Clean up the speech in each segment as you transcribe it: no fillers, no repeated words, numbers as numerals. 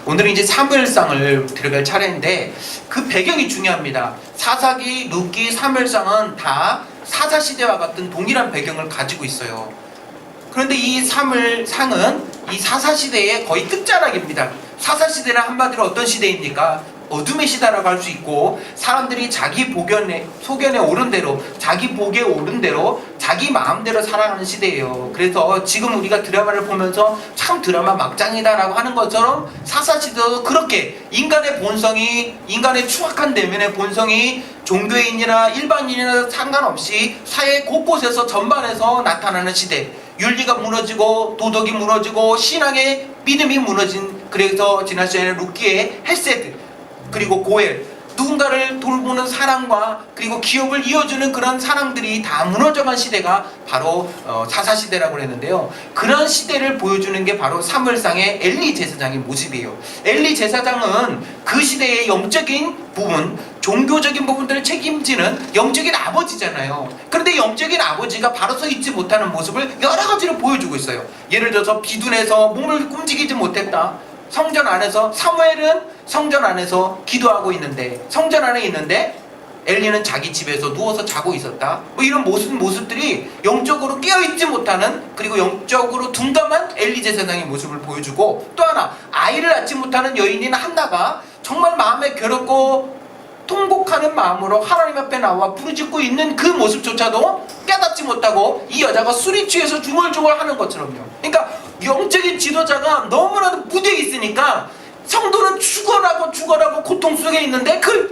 오늘은 이제 사무엘상을 들어갈 차례인데 그 배경이 중요합니다. 사사기, 룻기, 사무엘상은 다 사사시대와 같은 동일한 배경을 가지고 있어요. 그런데 이 사무엘상은 이 사사시대의 거의 끝자락입니다. 사사시대는 한마디로 어떤 시대입니까? 어둠의 시대라고 할 수 있고, 사람들이 자기 소견에 오른 대로, 자기 복에 오른 대로, 자기 마음대로 살아가는 시대예요. 그래서 지금 우리가 드라마를 보면서 참 드라마 막장이다라고 하는 것처럼 사사시대도 그렇게 인간의 본성이, 인간의 추악한 내면의 본성이 종교인이나 일반인이나 상관없이 사회 곳곳에서 전반에서 나타나는 시대. 윤리가 무너지고 도덕이 무너지고 신앙의 믿음이 무너진, 그래서 지난 시간에 룻기의 헬세드 그리고 고엘, 누군가를 돌보는 사랑과 그리고 기업을 이어주는 그런 사랑들이 다 무너져간 시대가 바로 사사시대라고 했는데요. 그런 시대를 보여주는 게 바로 사무엘상의 엘리 제사장의 모습이에요. 엘리 제사장은 그 시대의 영적인 부분, 종교적인 부분들을 책임지는 영적인 아버지잖아요. 그런데 영적인 아버지가 바로 서 있지 못하는 모습을 여러 가지로 보여주고 있어요. 예를 들어서 비둔해서 몸을 움직이지 못했다. 성전 안에서, 사무엘은 성전 안에서 기도하고 있는데, 성전 안에 있는데 엘리는 자기 집에서 누워서 자고 있었다. 뭐 이런 모습들이 영적으로 깨어있지 못하는, 그리고 영적으로 둔감한 엘리 제사장의 모습을 보여주고, 또 하나 아이를 낳지 못하는 여인인 한나가 정말 마음에 괴롭고 통곡하는 마음으로 하나님 앞에 나와 부르짖고 있는 그 모습조차도 깨닫지 못하고 이 여자가 술이 취해서 중얼중얼 하는 것처럼요. 그러니까 영적인 지도자가 너무나도 무대에 있으니까 성도는 죽어라고 고통 속에 있는데 그걸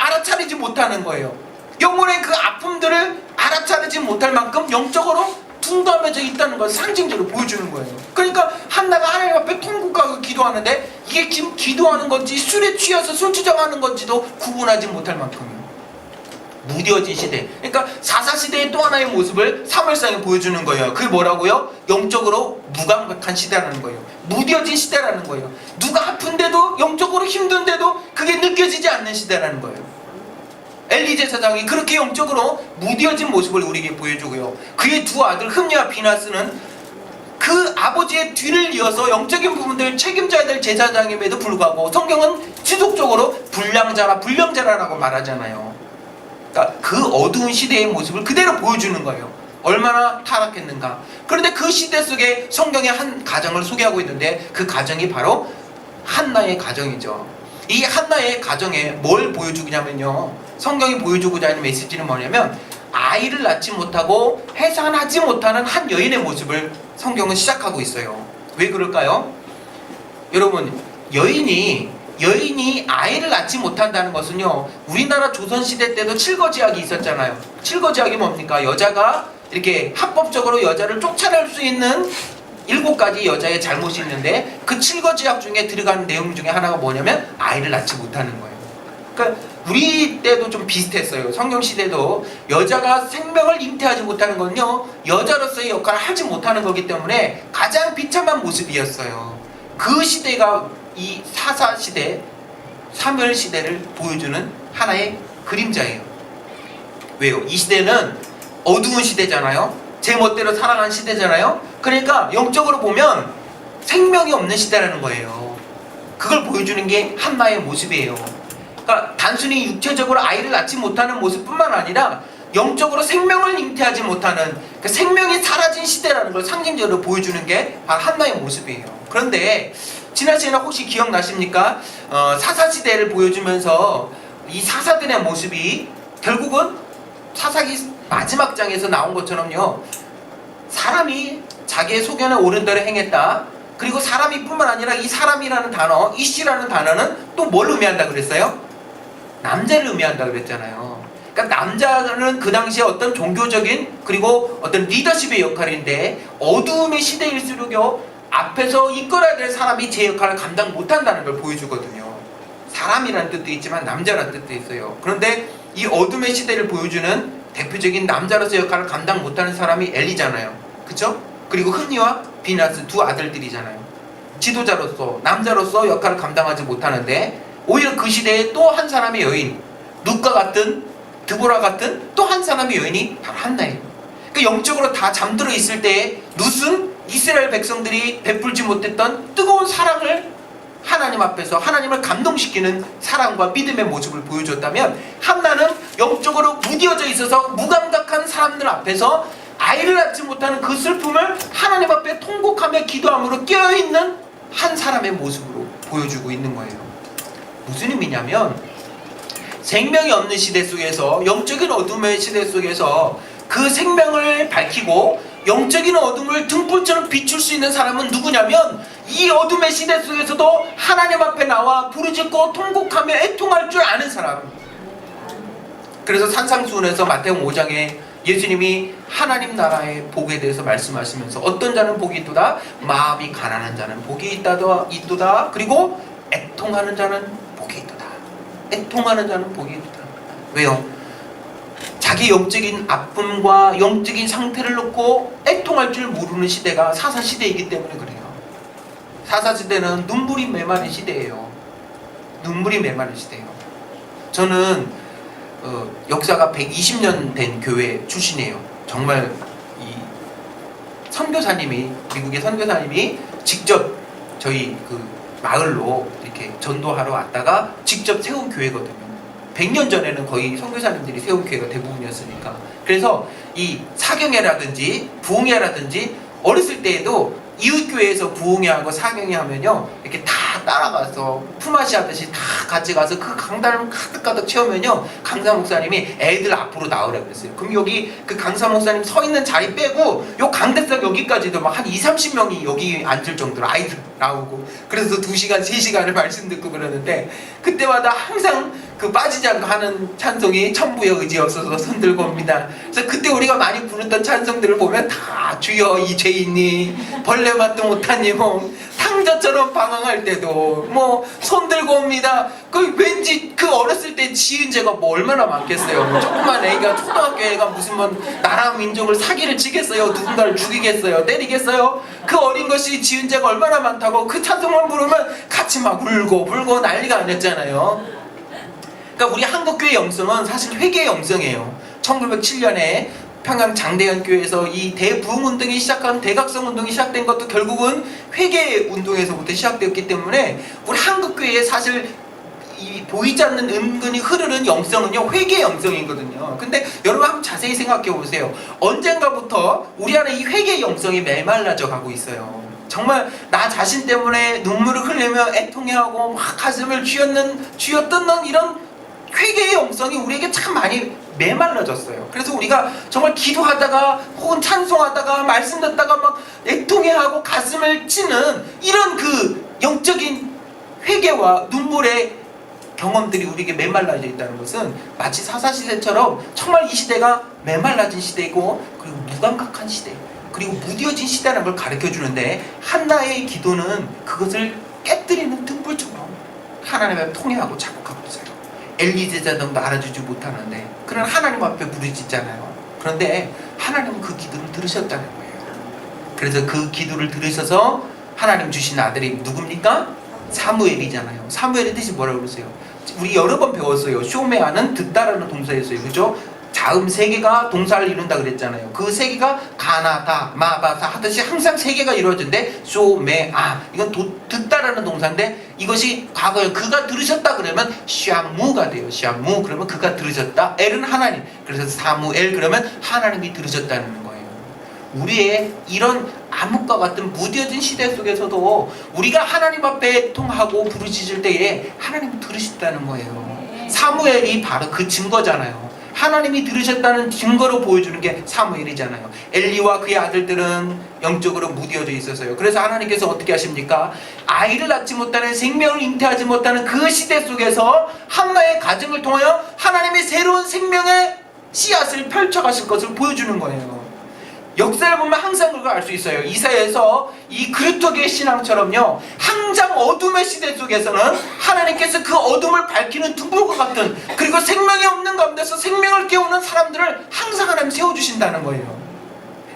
알아차리지 못하는 거예요. 영혼의 그 아픔들을 알아차리지 못할 만큼 영적으로 둔감해져 있다는 걸 상징적으로 보여주는 거예요. 그러니까 한나가 하나님 앞에 통곡하고 기도하는데 이게 지금 기도하는 건지 술에 취해서 술주정하는 건지도 구분하지 못할 만큼이에요. 무뎌진 시대. 그러니까 사사시대의 또 하나의 모습을 사무엘상에 보여주는 거예요. 그게 뭐라고요? 영적으로 무감각한 시대라는 거예요. 무뎌진 시대라는 거예요. 누가 아픈데도, 영적으로 힘든데도 그게 느껴지지 않는 시대라는 거예요. 엘리 제사장이 그렇게 영적으로 무뎌진 모습을 우리에게 보여주고요. 그의 두 아들 흠니와 비나스는 그 아버지의 뒤를 이어서 영적인 부분들을 책임져야 될 제사장임에도 불구하고 성경은 지속적으로 불량자라고 말하잖아요. 그러니까 그 어두운 시대의 모습을 그대로 보여주는 거예요. 얼마나 타락했는가. 그런데 그 시대 속에 성경의 한 가정을 소개하고 있는데 그 가정이 바로 한나의 가정이죠. 이 한나의 가정에 뭘 보여주냐면요, 성경이 보여주고자 하는 메시지는 뭐냐면 아이를 낳지 못하고 해산하지 못하는 한 여인의 모습을 성경은 시작하고 있어요. 왜 그럴까요? 여러분, 여인이 아이를 낳지 못한다는 것은요, 우리나라 조선시대 때도 칠거지약이 있었잖아요. 칠거지약이 뭡니까? 여자가 이렇게 합법적으로 여자를 쫓아낼 수 있는 7가지 여자의 잘못이 있는데 그 칠거지약 중에 들어가는 내용 중에 하나가 뭐냐면 아이를 낳지 못하는 거예요. 그러니까 우리 때도 좀 비슷했어요. 성경시대도 여자가 생명을 잉태하지 못하는 건요, 여자로서의 역할을 하지 못하는 거기 때문에 가장 비참한 모습이었어요. 그 시대가 이 사사시대, 사무엘시대를 보여주는 하나의 그림자예요. 왜요? 이 시대는 어두운 시대잖아요. 제 멋대로 살아가는 시대잖아요. 그러니까 영적으로 보면 생명이 없는 시대라는 거예요. 그걸 보여주는 게 한나의 모습이에요. 그러니까 단순히 육체적으로 아이를 낳지 못하는 모습뿐만 아니라 영적으로 생명을 잉태하지 못하는, 그러니까 생명이 사라진 시대라는 걸 상징적으로 보여주는 게 바로 한나의 모습이에요. 그런데 지난 시간에 혹시 기억나십니까? 사사시대를 보여주면서 이 사사들의 모습이 결국은 사사기 마지막 장에서 나온 것처럼요, 사람이 자기의 소견에 옳은 대로 행했다. 그리고 사람이 뿐만 아니라 이 사람이라는 단어, 이씨라는 단어는 또 뭘 의미한다 그랬어요? 남자를 의미한다 그랬잖아요. 그러니까 남자는 그 당시에 어떤 종교적인 그리고 어떤 리더십의 역할인데 어두움의 시대일수록요, 앞에서 이끌어야 될 사람이 제 역할을 감당 못한다는 걸 보여주거든요. 사람이라는 뜻도 있지만 남자라는 뜻도 있어요. 그런데 이 어둠의 시대를 보여주는 대표적인 남자로서 역할을 감당 못하는 사람이 엘리잖아요. 그쵸? 그리고 흠니와 비나스 두 아들들이잖아요. 지도자로서, 남자로서 역할을 감당하지 못하는데 오히려 그 시대에 또 한 사람의 여인, 룻과 같은, 드보라 같은 또 한 사람의 여인이 바로 한나예요. 그러니까 영적으로 다 잠들어 있을 때에 룻은 이스라엘 백성들이 베풀지 못했던 뜨거운 사랑을 하나님 앞에서 하나님을 감동시키는 사랑과 믿음의 모습을 보여줬다면, 한나는 영적으로 무뎌져 있어서 무감각한 사람들 앞에서 아이를 낳지 못하는 그 슬픔을 하나님 앞에 통곡하며 기도함으로 깨어있는 한 사람의 모습으로 보여주고 있는 거예요. 무슨 의미냐면, 생명이 없는 시대 속에서, 영적인 어둠의 시대 속에서 그 생명을 밝히고 영적인 어둠을 등불처럼 비출 수 있는 사람은 누구냐면, 이 어둠의 시대 속에서도 하나님 앞에 나와 부르짖고 통곡하며 애통할 줄 아는 사람. 그래서 산상수훈에서 마태복음 5장에 예수님이 하나님 나라의 복에 대해서 말씀하시면서, 어떤 자는 복이 있도다, 마음이 가난한 자는 복이 있도다, 그리고 애통하는 자는 복이 있도다. 애통하는 자는 복이 있도다. 왜요? 자기 영적인 아픔과 영적인 상태를 놓고 애통할 줄 모르는 시대가 사사시대이기 때문에 그래요. 사사시대는 눈물이 메마른 시대예요. 눈물이 메마른 시대예요. 저는 역사가 120년 된 교회 출신이에요. 정말 이 선교사님이, 미국의 선교사님이 직접 저희 그 마을로 이렇게 전도하러 왔다가 직접 세운 교회거든요. 100년 전에는 거의 선교사님들이 세운 교회가 대부분이었으니까. 그래서 이 사경회라든지 부흥회라든지 어렸을 때에도 이웃교회에서 부흥회하고 사경회 하면요, 이렇게 다 따라가서 품앗이 하듯이 다 같이 가서 그 강단을 가득가득 채우면요, 강사 목사님이 애들 앞으로 나오라고 그랬어요. 그럼 여기 그 강사 목사님 서 있는 자리 빼고 요 강대상 여기까지도 막 한 20-30명이 여기 앉을 정도로 아이들 나오고, 그래서 2시간 3시간을 말씀 듣고 그러는데, 그때마다 항상 그 빠지지 않고 하는 찬송이 천부의 의지였어서 손들고 옵니다. 그래서 그때 우리가 많이 부르던 찬송들을 보면 다 주여 이 죄인이 벌레 맛도 못한 이몸 탕자처럼 방황할 때도 뭐 손들고 옵니다. 그 왠지 그 어렸을 때 지은 죄가 뭐 얼마나 많겠어요. 뭐 조그만 애가, 초등학교 애가 무슨 뭐 나라 민족을 사기를 치겠어요, 누군가를 죽이겠어요, 때리겠어요. 그 어린 것이 지은 죄가 얼마나 많다고 그 찬송만 부르면 같이 막 울고 난리가 아니었잖아요. 그러니까 우리 한국교회 영성은 사실 회개의 영성이에요. 1907년에 평양 장대현 교회에서 이 대부흥 운동이 시작한, 대각성 운동이 시작된 것도 결국은 회개 운동에서부터 시작되었기 때문에, 우리 한국교회에 사실 이 보이지 않는 은근히 흐르는 영성은요, 회개의 영성이거든요. 근데 여러분 한번 자세히 생각해 보세요. 언젠가부터 우리 안에 이 회개의 영성이 메말라져 가고 있어요. 정말 나 자신 때문에 눈물을 흘리며 애통해하고 막 가슴을 쥐어뜯는 이런 회개의 영성이 우리에게 참 많이 메말라졌어요. 그래서 우리가 정말 기도하다가 혹은 찬송하다가 말씀 듣다가 막 애통해하고 가슴을 찌는 이런 그 영적인 회개와 눈물의 경험들이 우리에게 메말라져 있다는 것은, 마치 사사시대처럼 정말 이 시대가 메말라진 시대이고, 그리고 무감각한 시대, 그리고 무뎌진 시대라는 걸 가르쳐 주는데, 한나의 기도는 그것을 깨뜨리는 등불처럼 하나님 앞에 통회하고 자국하고 있어요. 엘리 제자들도 알아주지 못하는데 그런 하나님 앞에 부르짖잖아요. 그런데 하나님은 그 기도를 들으셨다는 거예요. 그래서 그 기도를 들으셔서 하나님 주신 아들이 누굽니까? 사무엘이잖아요. 사무엘의 뜻이 뭐라고 그러세요? 우리 여러 번 배웠어요. 쇼메아는 듣다라는 동사였어요. 그죠? 자음 3개가 동사를 이룬다 그랬잖아요. 그 3개가 가나다, 마바사 하듯이 항상 3개가 이루어진데, 쇼메아, 이건 듣다라는 동사인데, 이것이 과거에 그가 들으셨다 그러면 샤무가 돼요. 샤무 그러면 그가 들으셨다. 엘은 하나님, 그래서 사무엘 그러면 하나님이 들으셨다는 거예요. 우리의 이런 암흑과 같은 무뎌진 시대 속에서도 우리가 하나님 앞에 통하고 부르짖을 때에 하나님이 들으셨다는 거예요. 사무엘이 바로 그 증거잖아요. 하나님이 들으셨다는 증거로 보여주는 게 사무엘이잖아요. 엘리와 그의 아들들은 영적으로 무뎌져 있어서요. 그래서 하나님께서 어떻게 하십니까? 아이를 낳지 못하는, 생명을 잉태하지 못하는 그 시대 속에서 한나의 가정을 통하여 하나님의 새로운 생명의 씨앗을 펼쳐가실 것을 보여주는 거예요. 역사를 보면 항상 그걸 알 수 있어요. 이사야에서 이 그루터기의 신앙처럼요, 항상 어둠의 시대 속에서는 하나님께서 그 어둠을 밝히는 등불과 같은, 그리고 생명이 없는 가운데서 생명을 깨우는 사람들을 항상 하나님 세워주신다는 거예요.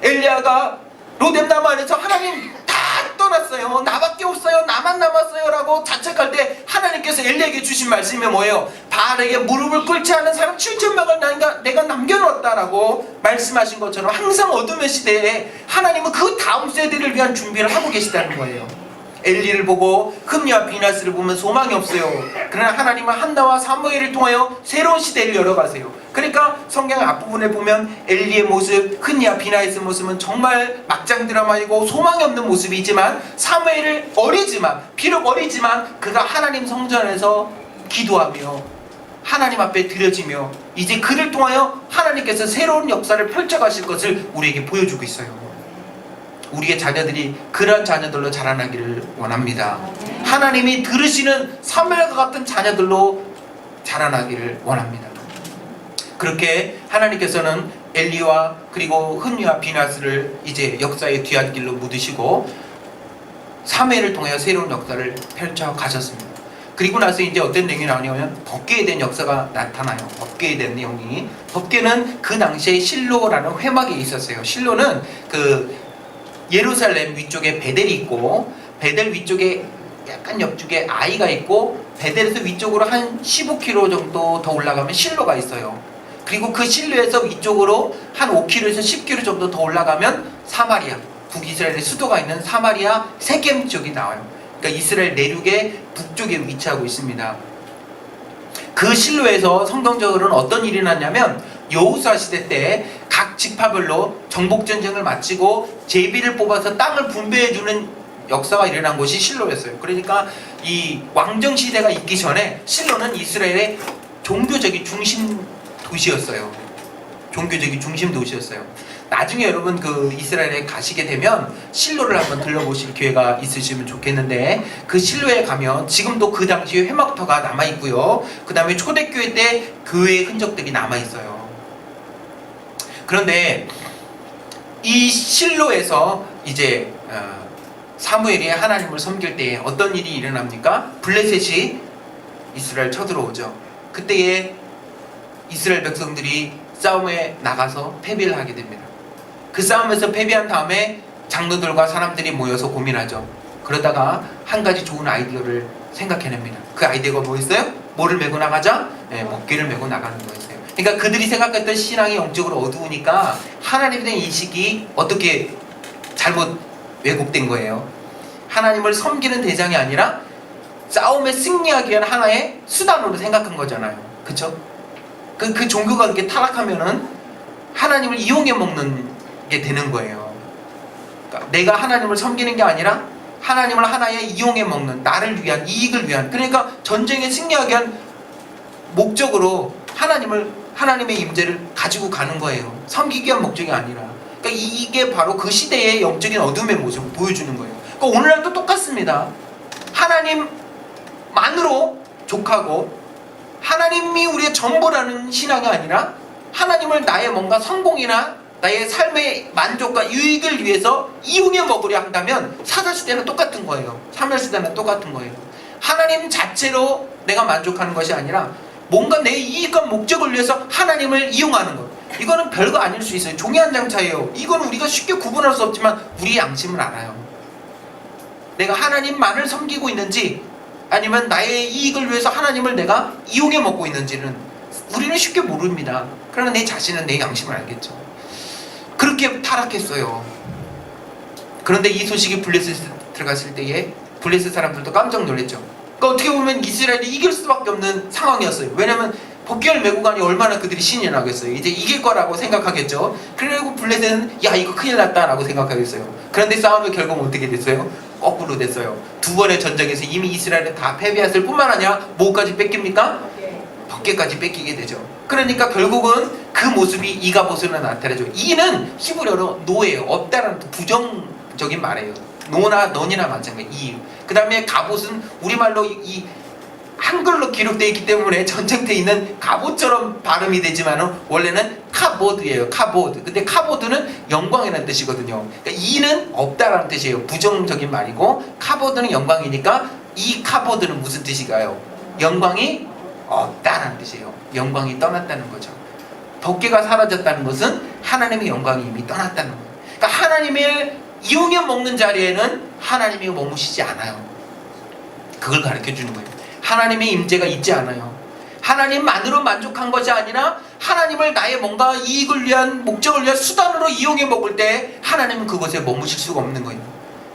엘리야가 로뎀나무 안에서 하나님 다 떠났어요, 나밖에 없어요, 나만 남았어요 라고 자책할 때 하나님께서 엘리야에게 주신 말씀이 뭐예요? 바알에게 무릎을 꿇지 않은 사람 7,000명을 내가 남겨놓았다라고 말씀하신 것처럼, 항상 어둠의 시대에 하나님은 그 다음 세대를 위한 준비를 하고 계시다는 거예요. 엘리를 보고 흠니와 비나스를 보면 소망이 없어요. 그러나 하나님은 한나와 사무엘을 통하여 새로운 시대를 열어가세요. 그러니까 성경 앞부분에 보면 엘리의 모습, 흠니와 비나스의 모습은 정말 막장 드라마이고 소망이 없는 모습이지만, 사무엘을 비록 어리지만 그가 하나님 성전에서 기도하며 하나님 앞에 드려지며 이제 그를 통하여 하나님께서 새로운 역사를 펼쳐가실 것을 우리에게 보여주고 있어요. 우리의 자녀들이 그런 자녀들로 자라나기를 원합니다. 하나님이 들으시는 사무엘과 같은 자녀들로 자라나기를 원합니다. 그렇게 하나님께서는 엘리와 그리고 흠니와 비나스를 이제 역사의 뒤안길로 묻으시고 사무엘을 통하여 새로운 역사를 펼쳐 가셨습니다. 그리고 나서 이제 어떤 내용이 나오냐면 법궤에 대한 역사가 나타나요. 법궤에 대한 내용이. 법궤는 그 당시에 실로라는 회막이 있었어요. 실로는 그 예루살렘 위쪽에 베델이 있고, 베델 위쪽에 약간 옆쪽에 아이가 있고, 베델에서 위쪽으로 한 15km 정도 더 올라가면 실로가 있어요. 그리고 그 실로에서 위쪽으로 한 5km에서 10km 정도 더 올라가면 사마리아, 북이스라엘의 수도가 있는 사마리아 세겜 쪽이 나와요. 그러니까 이스라엘 내륙의 북쪽에 위치하고 있습니다. 그 실로에서 성경적으로는 어떤 일이 났냐면, 여호수아 시대 때 각 지파별로 정복전쟁을 마치고 제비를 뽑아서 땅을 분배해주는 역사가 일어난 곳이 실로였어요. 그러니까 이 왕정시대가 있기 전에 실로는 이스라엘의 종교적인 중심 도시였어요. 종교적인 중심 도시였어요. 나중에 여러분 그 이스라엘에 가시게 되면 실로를 한번 들러보실 기회가 있으시면 좋겠는데, 그 실로에 가면 지금도 그 당시에 회막터가 남아있고요. 그 다음에 초대교회 때 교회의 흔적들이 남아있어요. 그런데 이 실로에서 이제 사무엘이 하나님을 섬길 때 어떤 일이 일어납니까? 블레셋이 이스라엘 쳐들어오죠. 그때에 이스라엘 백성들이 싸움에 나가서 패배를 하게 됩니다. 그 싸움에서 패배한 다음에 장로들과 사람들이 모여서 고민하죠. 그러다가 한 가지 좋은 아이디어를 생각해냅니다. 그 아이디어가 뭐였어요? 뭐를 메고 나가자? 목궤를 메고 나가는 거였어요. 그러니까 그들이 생각했던 신앙이 영적으로 어두우니까 하나님에 대한 인식이 어떻게 잘못 왜곡된 거예요. 하나님을 섬기는 대상이 아니라 싸움에 승리하기 위한 하나의 수단으로 생각한 거잖아요. 그쵸? 그 종교가 그렇게 타락하면은 하나님을 이용해 먹는 게 되는 거예요. 그러니까 내가 하나님을 섬기는 게 아니라 하나님을 하나의 이용해 먹는, 나를 위한, 이익을 위한, 그러니까 전쟁에 승리하기 위한 목적으로 하나님의 임재를 가지고 가는 거예요. 섬기기 위한 목적이 아니라. 그러니까 이게 바로 그 시대의 영적인 어둠의 모습을 보여주는 거예요. 그러니까 오늘날도 똑같습니다. 하나님만으로 족하고 하나님이 우리의 전부라는 신앙이 아니라 하나님을 나의 뭔가 성공이나 나의 삶의 만족과 유익을 위해서 이용해 먹으려 한다면 사사시대는 똑같은 거예요. 사무엘시대는 똑같은 거예요. 하나님 자체로 내가 만족하는 것이 아니라 뭔가 내 이익과 목적을 위해서 하나님을 이용하는 것. 이거는 별거 아닐 수 있어요. 종이 한 장 차이예요. 이건 우리가 쉽게 구분할 수 없지만 우리의 양심은 알아요. 내가 하나님만을 섬기고 있는지 아니면 나의 이익을 위해서 하나님을 내가 이용해 먹고 있는지는 우리는 쉽게 모릅니다. 그러나 내 자신은 내 양심을 알겠죠. 그렇게 타락했어요. 그런데 이 소식이 블레셋에 들어갔을 때에 블레셋 사람들도 깜짝 놀랐죠. 그러니까 어떻게 보면 이스라엘이 이길 수밖에 없는 상황이었어요. 왜냐하면 복귀를 메고 가니 얼마나 그들이 신이 나겠어요. 이제 이길 거라고 생각하겠죠. 그리고 블레셋은 야 이거 큰일 났다 라고 생각하겠어요. 그런데 싸움의 결과는 어떻게 됐어요? 거꾸로 됐어요. 두 번의 전쟁에서 이미 이스라엘은 다 패배했을 뿐만 아니라 뭐까지 뺏깁니까? 법궤까지 뺏기게 되죠. 그러니까 결국은 그 모습이 이가봇으로 나타나죠. 이는 히브리어로 노예요. 없다라는 부정적인 말이에요. 노나 넌이나 마찬가지. 이. 그 다음에 갑옷은 우리말로 이 한글로 기록되어 있기 때문에 전쟁터에 있는 갑옷처럼 발음이 되지만은 원래는 카보드예요. 카보드. 근데 카보드는 영광이라는 뜻이거든요. 그러니까 이는 없다라는 뜻이에요. 부정적인 말이고 카보드는 영광이니까 이 카보드는 무슨 뜻인가요? 영광이 없다라는 뜻이에요. 영광이 떠났다는 거죠. 법궤가 사라졌다는 것은 하나님의 영광이 이미 떠났다는 거예요. 그러니까 하나님을 이용해 먹는 자리에는 하나님이 머무시지 않아요. 그걸 가르쳐 주는 거예요. 하나님의 임재가 있지 않아요. 하나님만으로 만족한 것이 아니라 하나님을 나의 뭔가 이익을 위한 목적을 위한 수단으로 이용해 먹을 때 하나님은 그것에 머무실 수가 없는 거예요.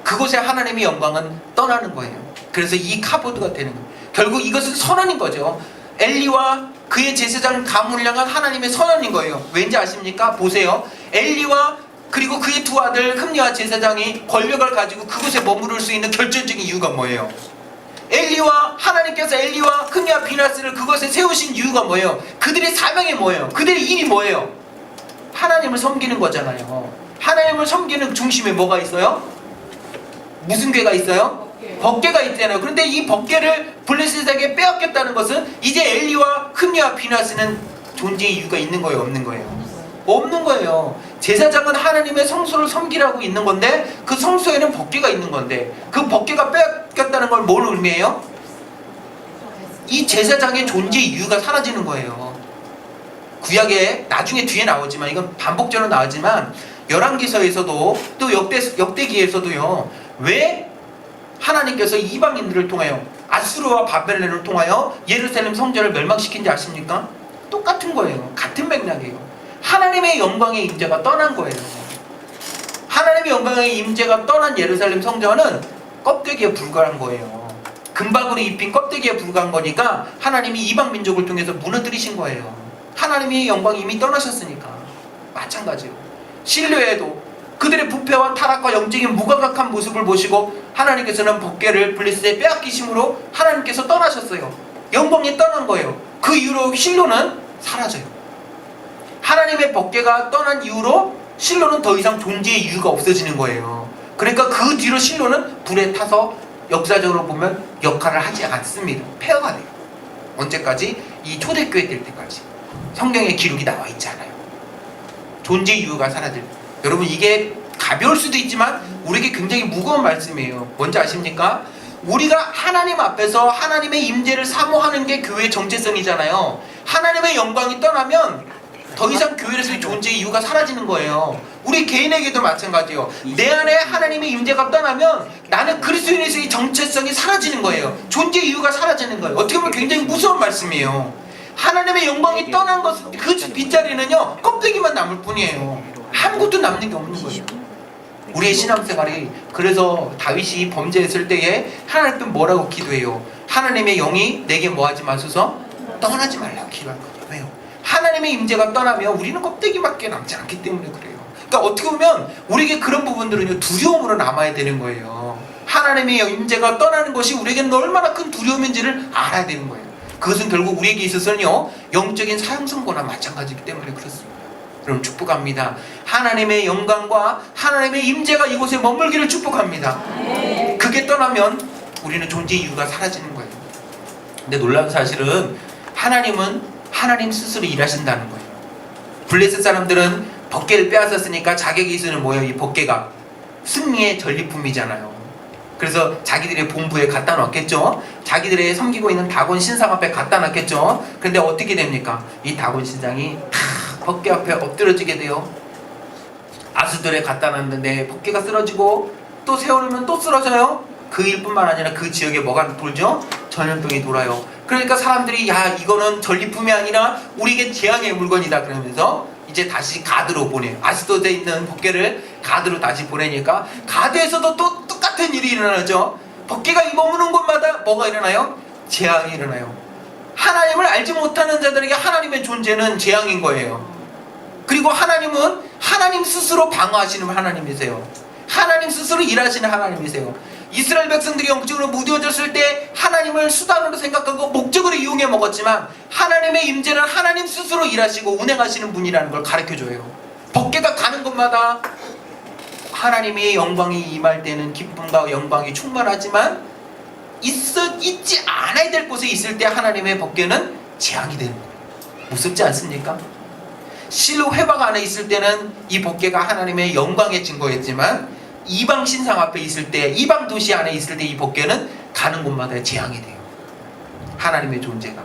그곳에 하나님의 영광은 떠나는 거예요. 그래서 이 카보드가 되는 거예요. 결국 이것은 선언인 거죠. 엘리와 그의 제사장 가문을 향한 하나님의 선언인 거예요. 왠지 아십니까? 보세요. 엘리와 그리고 그의 두 아들 흠리와 제사장이 권력을 가지고 그곳에 머무를 수 있는 결정적인 이유가 뭐예요? 하나님께서 엘리와 흠리와 비나스를 그것에 세우신 이유가 뭐예요? 그들의 사명이 뭐예요? 그들의 일이 뭐예요? 하나님을 섬기는 거잖아요. 하나님을 섬기는 중심에 뭐가 있어요? 무슨 괴가 있어요? 법궤가 있잖아요. 그런데 이 법궤를 블레셋에게 빼앗겼다는 것은 이제 엘리와 흠리와 비나스는 존재의 이유가 있는 거예요? 없는 거예요? 없는 거예요. 제사장은 하나님의 성소를 섬기라고 있는 건데 그 성소에는 법궤가 있는 건데 그 법궤가 빼앗겼다는 걸 뭘 의미해요? 이 제사장의 존재 이유가 사라지는 거예요. 구약에 나중에 뒤에 나오지만 이건 반복적으로 나오지만 열왕기서에서도 또 역대기에서도요. 왜 하나님께서 이방인들을 통하여 아수르와 바벨론을 통하여 예루살렘 성전을 멸망시킨지 아십니까? 똑같은 거예요. 같은 맥락이에요. 하나님의 영광의 임재가 떠난 거예요. 하나님의 영광의 임재가 떠난 예루살렘 성전은 껍데기에 불과한 거예요. 금박으로 입힌 껍데기에 불과한 거니까 하나님이 이방 민족을 통해서 무너뜨리신 거예요. 하나님의 영광이 이미 떠나셨으니까. 마찬가지로 신뢰에도 그들의 부패와 타락과 영적인 무감각한 모습을 보시고 하나님께서는 법궤를 블레셋에 빼앗기심으로 하나님께서 떠나셨어요. 영광이 떠난 거예요. 그 이후로 실로는 사라져요. 하나님의 법궤가 떠난 이후로 실로는 더 이상 존재의 이유가 없어지는 거예요. 그러니까 그 뒤로 실로는 불에 타서 역사적으로 보면 역할을 하지 않습니다. 폐허가 돼요. 언제까지? 이 초대교회 될 때까지. 성경에 기록이 나와 있지 않아요. 존재의 이유가 사라질 때. 여러분 이게 가벼울 수도 있지만 우리에게 굉장히 무거운 말씀이에요. 뭔지 아십니까? 우리가 하나님 앞에서 하나님의 임재를 사모하는 게 교회의 정체성이잖아요. 하나님의 영광이 떠나면 더 이상 교회에서의 존재의 이유가 사라지는 거예요. 우리 개인에게도 마찬가지예요. 내 안에 하나님의 임재가 떠나면 나는 그리스도인에서의 정체성이 사라지는 거예요. 존재의 이유가 사라지는 거예요. 어떻게 보면 굉장히 무서운 말씀이에요. 하나님의 영광이 떠난 것은 그 빗자리는요 껍데기만 남을 뿐이에요. 아무것도 남는 게 없는 거예요. 우리의 신앙생활이 그래서 다윗이 범죄했을 때에 하나님께 뭐라고 기도해요? 하나님의 영이 내게 뭐하지 마소서? 떠나지 말라고 기도한 거예요. 왜요? 하나님의 임재가 떠나면 우리는 껍데기밖에 남지 않기 때문에 그래요. 그러니까 어떻게 보면 우리에게 그런 부분들은요 두려움으로 남아야 되는 거예요. 하나님의 임재가 떠나는 것이 우리에게는 얼마나 큰 두려움인지를 알아야 되는 거예요. 그것은 결국 우리에게 있어서는요 영적인 사형선고나 마찬가지이기 때문에 그렇습니다. 그럼 축복합니다. 하나님의 영광과 하나님의 임재가 이곳에 머물기를 축복합니다. 그게 떠나면 우리는 존재의 이유가 사라지는 거예요. 근데 놀라운 사실은 하나님은 하나님 스스로 일하신다는 거예요. 블레셋 사람들은 법궤를 빼앗았으니까 자격이 있으면 뭐예요? 이 법궤가 승리의 전리품이잖아요. 그래서 자기들의 본부에 갖다 놨겠죠. 자기들의 섬기고 있는 다곤 신상 앞에 갖다 놨겠죠. 그런데 어떻게 됩니까? 이 다곤 신상이 법궤 앞에 엎드려지게 돼요. 아수들에 갖다 놨는데 법궤가 쓰러지고 또 세우려면 또 쓰러져요. 그 일뿐만 아니라 그 지역에 뭐가 돌죠? 전염병이 돌아요. 그러니까 사람들이 야 이거는 전리품이 아니라 우리에게 재앙의 물건이다 그러면서 이제 다시 가드로 보내요. 아스도드에 있는 법궤를 가드로 다시 보내니까 가드에서도 또 똑같은 일이 일어나죠. 법궤가 머무는 곳마다 뭐가 일어나요? 재앙이 일어나요. 하나님을 알지 못하는 자들에게 하나님의 존재는 재앙인 거예요. 그리고 하나님은 하나님 스스로 방어하시는 하나님이세요. 하나님 스스로 일하시는 하나님이세요. 이스라엘 백성들이 영적으로 무뎌졌을 때 하나님을 수단으로 생각하고 목적으로 이용해 먹었지만 하나님의 임재는 하나님 스스로 일하시고 운행하시는 분이라는 걸 가르쳐줘요. 법궤가 가는 곳마다 하나님의 영광이 임할 때는 기쁨과 영광이 충만하지만 있지 않아야 될 곳에 있을 때 하나님의 법궤는 재앙이 되는 거예요. 무섭지 않습니까? 실로 회막 안에 있을 때는 이 법궤가 하나님의 영광의 증거였지만 이방 신상 앞에 있을 때, 이방 도시 안에 있을 때 이 법궤는 가는 곳마다 재앙이 돼요. 하나님의 존재가.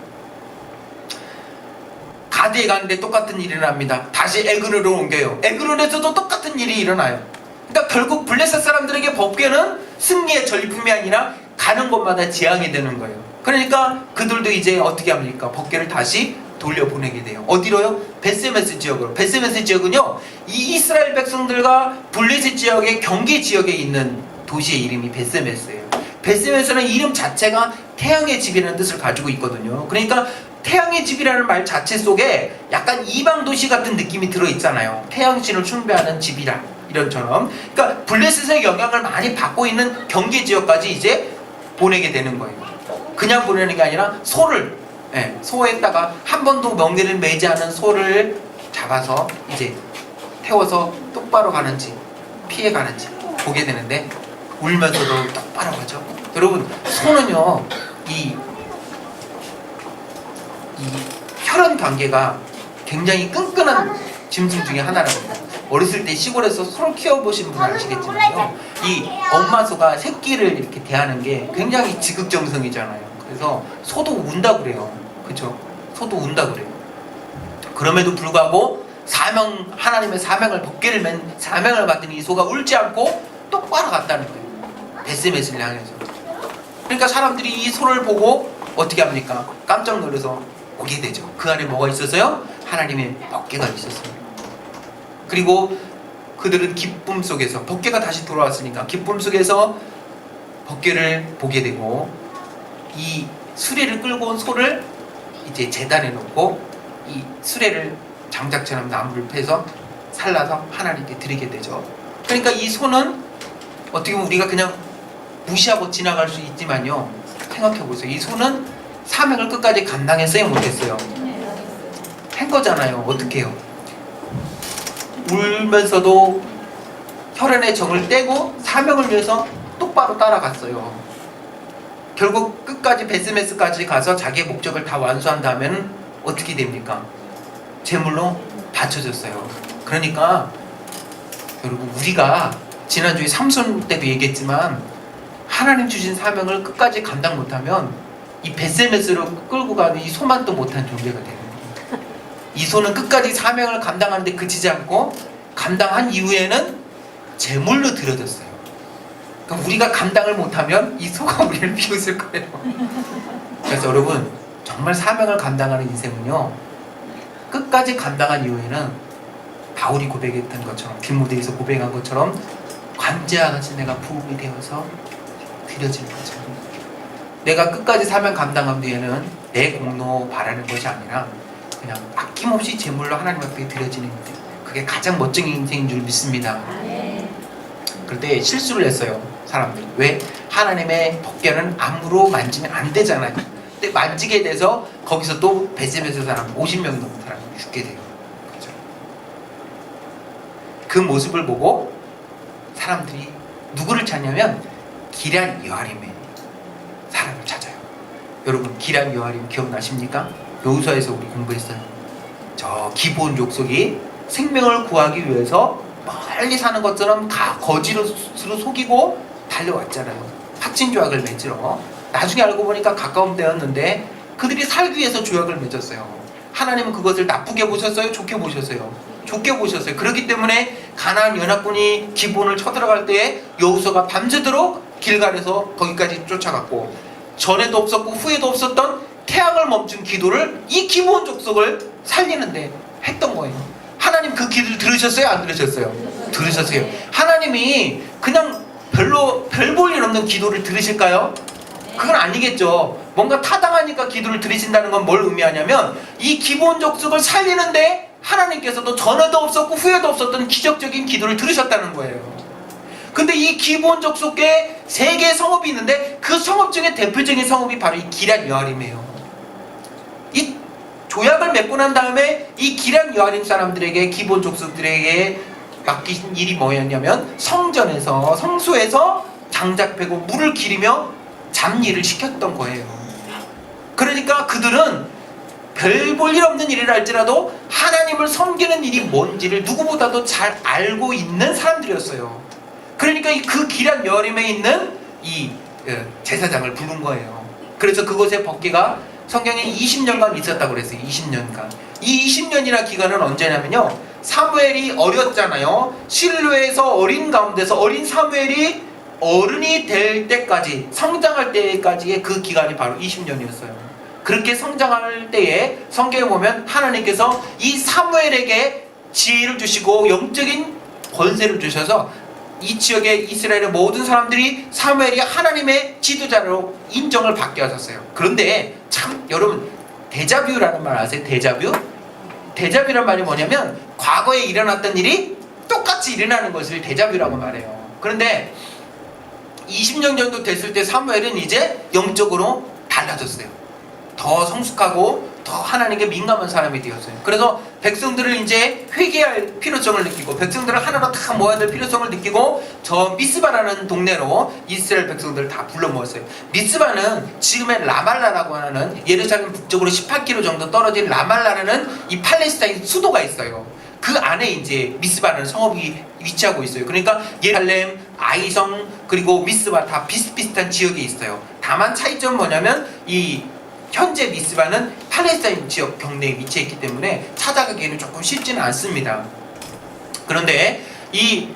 가드에 가는데 똑같은 일이 일어납니다. 다시 에그론으로 옮겨요. 에그론에서도 똑같은 일이 일어나요. 그러니까 결국 블레셋 사람들에게 법궤는 승리의 전리품이 아니라 가는 곳마다 재앙이 되는 거예요. 그러니까 그들도 이제 어떻게 합니까? 법궤를 다시 돌려보내게 돼요. 어디로요? 베스메스 지역으로. 베스메스 지역은요 이 이스라엘 백성들과 블레셋 지역의 경계 지역에 있는 도시의 이름이 베스메스예요. 베스메스는 이름 자체가 태양의 집이라는 뜻을 가지고 있거든요. 그러니까 태양의 집이라는 말 자체 속에 약간 이방 도시 같은 느낌이 들어있잖아요. 태양신을 숭배하는 집이라 이런처럼. 그러니까 블레셋의 영향을 많이 받고 있는 경계 지역까지 이제 보내게 되는 거예요. 그냥 보내는 게 아니라 소를, 소에다가 한 번도 멍에를 매지 않은 소를 잡아서 이제 태워서 똑바로 가는지 피해 가는지 보게 되는데, 울면서도 똑바로 가죠. 여러분, 소는요 이 혈연 관계가 굉장히 끈끈한 짐승 중에 하나랍니다. 어렸을 때 시골에서 소를 키워보신 분은 아시겠지만요, 이 엄마 소가 새끼를 이렇게 대하는 게 굉장히 지극정성이잖아요. 그래서 소도 운다 그래요. 그렇죠? 소도 운다 그래요. 그럼에도 불구하고 하나님의 사명을, 법궤를 맨 사명을 받은 이 소가 울지 않고 똑바로 갔다는 거예요. 베스메스를 향해서. 그러니까 사람들이 이 소를 보고 어떻게 합니까? 깜짝 놀라서 오게 되죠. 그 안에 뭐가 있었어요? 하나님의 법궤가 있었어요. 그리고 그들은 기쁨 속에서, 법궤가 다시 돌아왔으니까 기쁨 속에서 법궤를 보게 되고, 이 수레를 끌고 온 소를 이제 제단에 놓고 이 수레를 장작처럼 나무를 패서 살라서 하나님께 드리게 되죠. 그러니까 이 소는 어떻게 보면 우리가 그냥 무시하고 지나갈 수 있지만요, 생각해보세요. 이 소는 사명을 끝까지 감당했어요, 못했어요? 한 거잖아요. 어떻게 해요? 울면서도 혈연의 정을 떼고 사명을 위해서 똑바로 따라갔어요. 결국 끝까지 베스메스까지 가서 자기의 목적을 다 완수한 다음에는 어떻게 됩니까? 제물로 바쳐졌어요. 그러니까 여러분, 우리가 지난주에 삼손 때도 얘기했지만, 하나님 주신 사명을 끝까지 감당 못하면 이 베스메스로 끌고 가는 이 소만도 못한 존재가 되는 거예요. 이 소는 끝까지 사명을 감당하는데 그치지 않고 감당한 이후에는 제물로 드려졌어요. 그러니까 우리가 감당을 못하면 이 소가 우리를 비웃을 거예요. 그래서 여러분, 정말 사명을 감당하는 인생은요, 끝까지 감당한 이후에는 바울이 고백했던 것처럼, 뒷무대에서 고백한 것처럼 관제와 같이 내가 부음이 되어서 드려지는 거죠. 내가 끝까지 사명 감당한 뒤에는 내 공로 바라는 것이 아니라 그냥 아낌없이 제물로 하나님 앞에 드려지는 인생, 그게 가장 멋진 인생인 줄 믿습니다. 그럴 때 실수를 했어요, 사람들이. 왜? 하나님의 법궤는 암으로 만지면 안 되잖아요. 근데 만지게 돼서 거기서 또 베스메스 사람 50명 넘는 사람이 죽게 돼요. 그렇죠? 그 모습을 보고 사람들이 누구를 찾냐면 기럇 여아림의 사람을 찾아요. 여러분, 기럇 여아림 기억나십니까? 여호수아에서 우리 공부했어요. 저 기브온 족속이 생명을 구하기 위해서 멀리 사는 것처럼 거지로 속이고 달려왔잖아요. 확신조약을 맺으러. 나중에 알고 보니까 가까운 때였는데 그들이 살기 위해서 조약을 맺었어요. 하나님은 그것을 나쁘게 보셨어요? 좋게 보셨어요? 좋게 보셨어요. 그렇기 때문에 가나안 연합군이 기브온을 쳐들어갈 때에 여호수아가 밤새도록 길갈에서 거기까지 쫓아갔고, 전에도 없었고 후에도 없었던 태양을 멈춘 기도를 이 기브온 족속을 살리는데 했던 거예요. 하나님 그 기도를 들으셨어요? 안 들으셨어요? 들으셨어요. 하나님이 그냥 별로 별 볼 일 없는 기도를 들으실까요? 그건 아니겠죠. 뭔가 타당하니까 기도를 들으신다는 건 뭘 의미하냐면, 이 기브온 족속을 살리는데 하나님께서도 전에도 없었고 후에도 없었던 기적적인 기도를 들으셨다는 거예요. 근데 이 기브온 족속에 3개의 성읍이 있는데 그 성읍 중에 대표적인 성읍이 바로 이 기럇 여아림이에요. 이 조약을 맺고 난 다음에 이 기럇 여아림 사람들에게, 기브온 족속들에게 맡긴 일이 뭐였냐면, 성소에서 장작 패고 물을 기리며 잡일을 시켰던 거예요. 그러니까 그들은 별 볼 일 없는 일이라 할지라도 하나님을 섬기는 일이 뭔지를 누구보다도 잘 알고 있는 사람들이었어요. 그러니까 그 기럇 여아림에 있는 이 제사장을 부른 거예요. 그래서 그곳에 법궤가 성경에 20년간 있었다고 그랬어요. 20년간. 이 20년이나 기간은 언제냐면요, 사무엘이 어렸잖아요. 실로에서 어린 가운데서 어린 사무엘이 어른이 될 때까지, 성장할 때까지의 그 기간이 바로 20년이었어요. 그렇게 성장할 때에 성경에 보면 하나님께서 이 사무엘에게 지혜를 주시고 영적인 권세를 주셔서 이 지역의 이스라엘의 모든 사람들이 사무엘이 하나님의 지도자로 인정을 받게 하셨어요. 그런데 참 여러분, 데자뷰라는 말 아세요? 데자뷰? 데자뷰란 말이 뭐냐면 과거에 일어났던 일이 똑같이 일어나는 것을 데자뷰라고 말해요. 그런데 20년 정도 됐을 때 사무엘은 이제 영적으로 달라졌어요. 더 성숙하고 더 하나님께 민감한 사람이 되었어요. 그래서 백성들을 이제 회개할 필요성을 느끼고 백성들을 하나로 다 모아야 될 필요성을 느끼고 저 미스바라는 동네로 이스라엘 백성들을 다 불러 모았어요. 미스바는 지금의 라말라라고 하는 예루살렘 북쪽으로 18km 정도 떨어진 라말라라는 이 팔레스타인 수도가 있어요. 그 안에 이제 미스바라는 성읍이 위치하고 있어요. 그러니까 예루살렘, 아이성, 그리고 미스바 다 비슷비슷한 지역에 있어요. 다만 차이점은 뭐냐면 이 현재 미스바는 팔레스타인 지역 경내에 위치해 있기 때문에 찾아가기에는 조금 쉽지는 않습니다. 그런데 이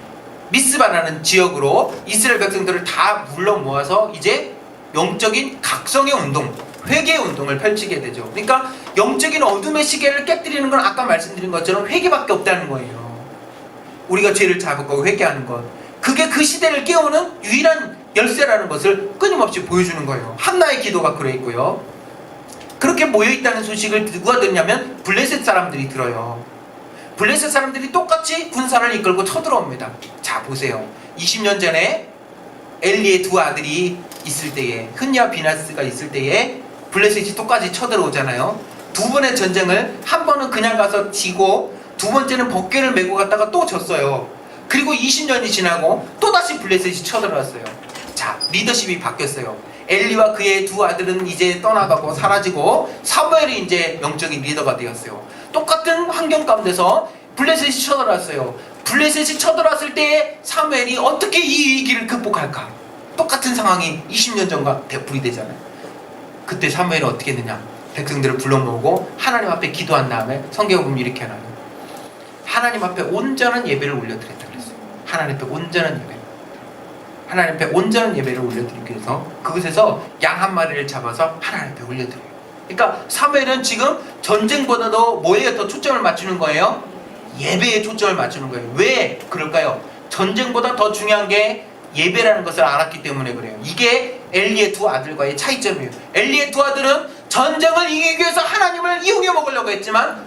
미스바라는 지역으로 이스라엘 백성들을 다 불러 모아서 이제 영적인 각성의 운동, 회개의 운동을 펼치게 되죠. 그러니까 영적인 어둠의 시계를 깨뜨리는 건 아까 말씀드린 것처럼 회개밖에 없다는 거예요. 우리가 죄를 잡고 회개하는 것, 그게 그 시대를 깨우는 유일한 열쇠라는 것을 끊임없이 보여주는 거예요. 한나의 기도가 그래 있고요. 그렇게 모여있다는 소식을 누가 듣냐면 블레셋 사람들이 들어요. 블레셋 사람들이 똑같이 군사를 이끌고 쳐들어옵니다. 자 보세요. 20년 전에 엘리의 두 아들이 있을 때에, 흔니와 비나스가 있을 때에 블레셋이 똑같이 쳐들어오잖아요. 두 번의 전쟁을, 한 번은 그냥 가서 지고 두 번째는 법궤를 메고 갔다가 또 졌어요. 그리고 20년이 지나고 또다시 블레셋이 쳐들어왔어요. 자, 리더십이 바뀌었어요. 엘리와 그의 두 아들은 이제 떠나가고 사라지고 사무엘이 이제 영적인 리더가 되었어요. 똑같은 환경 가운데서 블레셋이 쳐들어왔어요. 블레셋이 쳐들어왔을 때 사무엘이 어떻게 이 위기를 극복할까? 똑같은 상황이 20년 전과 되풀이 되잖아요. 그때 사무엘이 어떻게 했느냐? 백성들을 불러 모으고 하나님 앞에 기도한 다음에 성경에 보면 이렇게 하나요. 하나님 앞에 온전한 예배를 올려드렸다 그랬어요. 하나님 앞에 온전한 예배. 하나님 앞에 온전한 예배를 올려드리기 위해서 그곳에서 양 한 마리를 잡아서 하나님 앞에 올려드려요. 그러니까 사무엘은 지금 전쟁보다도 뭐에 더 초점을 맞추는 거예요? 예배에 초점을 맞추는 거예요. 왜 그럴까요? 전쟁보다 더 중요한 게 예배라는 것을 알았기 때문에 그래요. 이게 엘리의 두 아들과의 차이점이에요. 엘리의 두 아들은 전쟁을 이기기 위해서 하나님을 이용해 먹으려고 했지만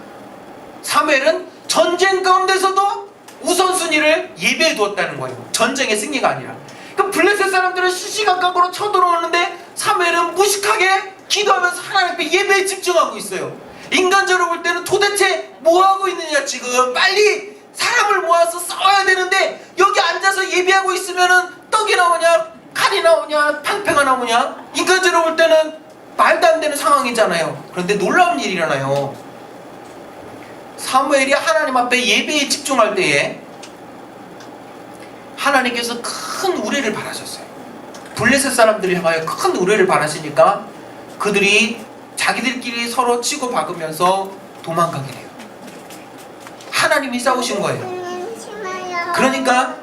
사무엘은 전쟁 가운데서도 우선순위를 예배에 두었다는 거예요. 전쟁의 승리가 아니라. 그 블레셋 사람들은 시시각각으로 쳐들어오는데 사무엘은 무식하게 기도하면서 하나님 앞에 예배에 집중하고 있어요. 인간적으로 볼 때는 도대체 뭐하고 있느냐, 지금 빨리 사람을 모아서 싸워야 되는데 여기 앉아서 예배하고 있으면은 떡이 나오냐, 칼이 나오냐, 팡패가 나오냐. 인간적으로 볼 때는 말도 안 되는 상황이잖아요. 그런데 놀라운 일이 일어나요. 사무엘이 하나님 앞에 예배에 집중할 때에 하나님께서 큰 우레를 바라셨어요. 블레셋 사람들이 향하여 큰 우레를 바라시니까 그들이 자기들끼리 서로 치고 박으면서 도망가게 돼요. 하나님이 싸우신 거예요. 그러니까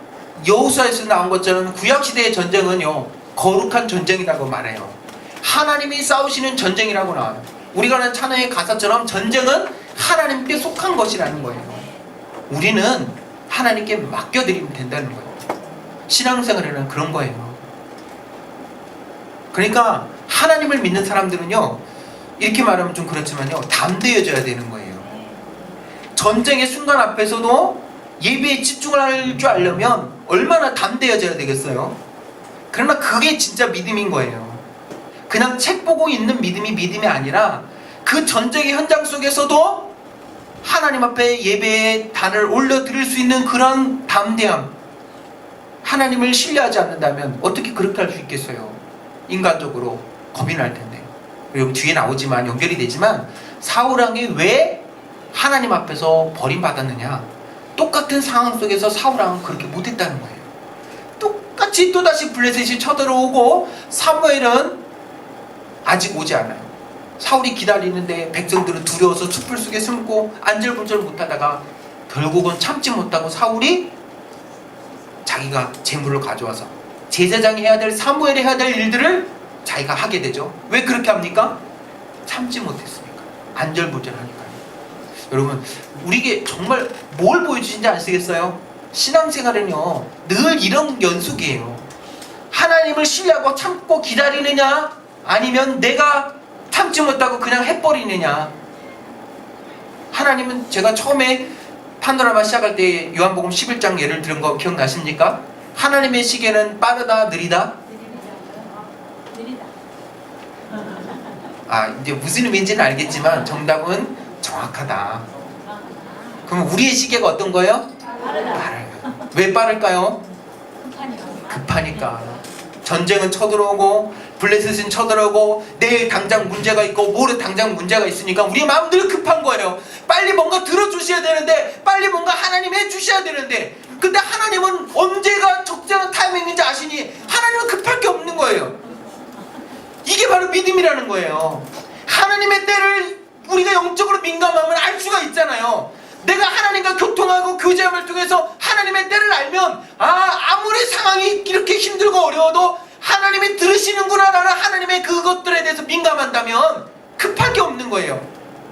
여호수아에서 나온 것처럼 구약시대의 전쟁은요, 거룩한 전쟁이라고 말해요. 하나님이 싸우시는 전쟁이라고 나와요. 우리가 하는 찬양의 가사처럼 전쟁은 하나님께 속한 것이라는 거예요. 우리는 하나님께 맡겨드리면 된다는 거예요. 신앙생활에는 그런 거예요. 그러니까 하나님을 믿는 사람들은요, 이렇게 말하면 좀 그렇지만요, 담대해져야 되는 거예요. 전쟁의 순간 앞에서도 예배에 집중을 할 줄 알려면 얼마나 담대해져야 되겠어요. 그러나 그게 진짜 믿음인 거예요. 그냥 책 보고 있는 믿음이 믿음이 아니라 그 전쟁의 현장 속에서도 하나님 앞에 예배의 단을 올려드릴 수 있는 그런 담대함. 하나님을 신뢰하지 않는다면 어떻게 그렇게 할 수 있겠어요? 인간적으로 겁이 날 텐데. 그리고 뒤에 나오지만 연결이 되지만 사울왕이 왜 하나님 앞에서 버림받았느냐? 똑같은 상황 속에서 사울왕은 그렇게 못했다는 거예요. 똑같이 또다시 블레셋이 쳐들어오고 사무엘은 아직 오지 않아요. 사울이 기다리는데 백성들은 두려워서 숯불 속에 숨고 안절부절 못하다가 결국은 참지 못하고 사울이 자기가 재물을 가져와서 제사장이 해야 될, 사무엘이 해야 될 일들을 자기가 하게 되죠. 왜 그렇게 합니까? 참지 못했으니까. 안절부절하니까요. 여러분, 우리에게 정말 뭘 보여주신지 아시겠어요? 신앙생활은요 늘 이런 연속이에요. 하나님을 신뢰하고 참고 기다리느냐, 아니면 내가 참지 못하고 그냥 해버리느냐. 하나님은, 제가 처음에 파노라마 시작할 때 요한복음 11장 예를 들은 거 기억나십니까? 하나님의 시계는 빠르다, 느리다? 느리다. 이제 무슨 의미인지는 알겠지만 정답은 정확하다. 그럼 우리의 시계가 어떤 거예요? 빠르다. 왜 빠를까요? 급하니까. 전쟁은 쳐들어오고 블레셋은 쳐들어오고 내일 당장 문제가 있고 모레 당장 문제가 있으니까 우리 마음들 급한 거예요. 빨리 뭔가 들어주셔야 되는데, 빨리 뭔가 하나님 해주셔야 되는데, 근데 하나님은 언제가 적절한 타이밍인지 아시니 하나님은 급할 게 없는 거예요. 이게 바로 믿음이라는 거예요. 하나님의 때를 우리가 영적으로 민감하면 알 수가 있잖아요. 내가 하나님과 교통하고 교제함을 통해서 하나님의 때를 알면, 아무리 상황이 이렇게 힘들고 어려워도 하나님이 들으시는구나 라는 하나님의 그것들에 대해서 민감한다면 급할 게 없는 거예요.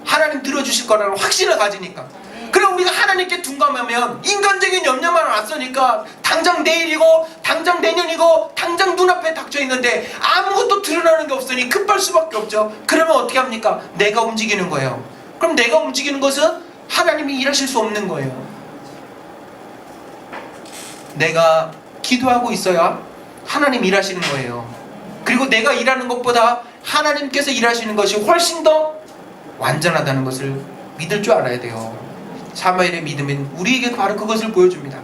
하나님 들어주실 거라는 확신을 가지니까. 그럼 우리가 하나님께 둔감하면 인간적인 염려만 왔으니까 당장 내일이고 당장 내년이고 당장 눈앞에 닥쳐 있는데 아무것도 드러나는 게 없으니 급할 수밖에 없죠. 그러면 어떻게 합니까? 내가 움직이는 거예요. 그럼 내가 움직이는 것은 하나님이 일하실 수 없는 거예요. 내가 기도하고 있어야 하나님 일하시는 거예요. 그리고 내가 일하는 것보다 하나님께서 일하시는 것이 훨씬 더 완전하다는 것을 믿을 줄 알아야 돼요. 사무엘의 믿음은 우리에게 바로 그것을 보여줍니다.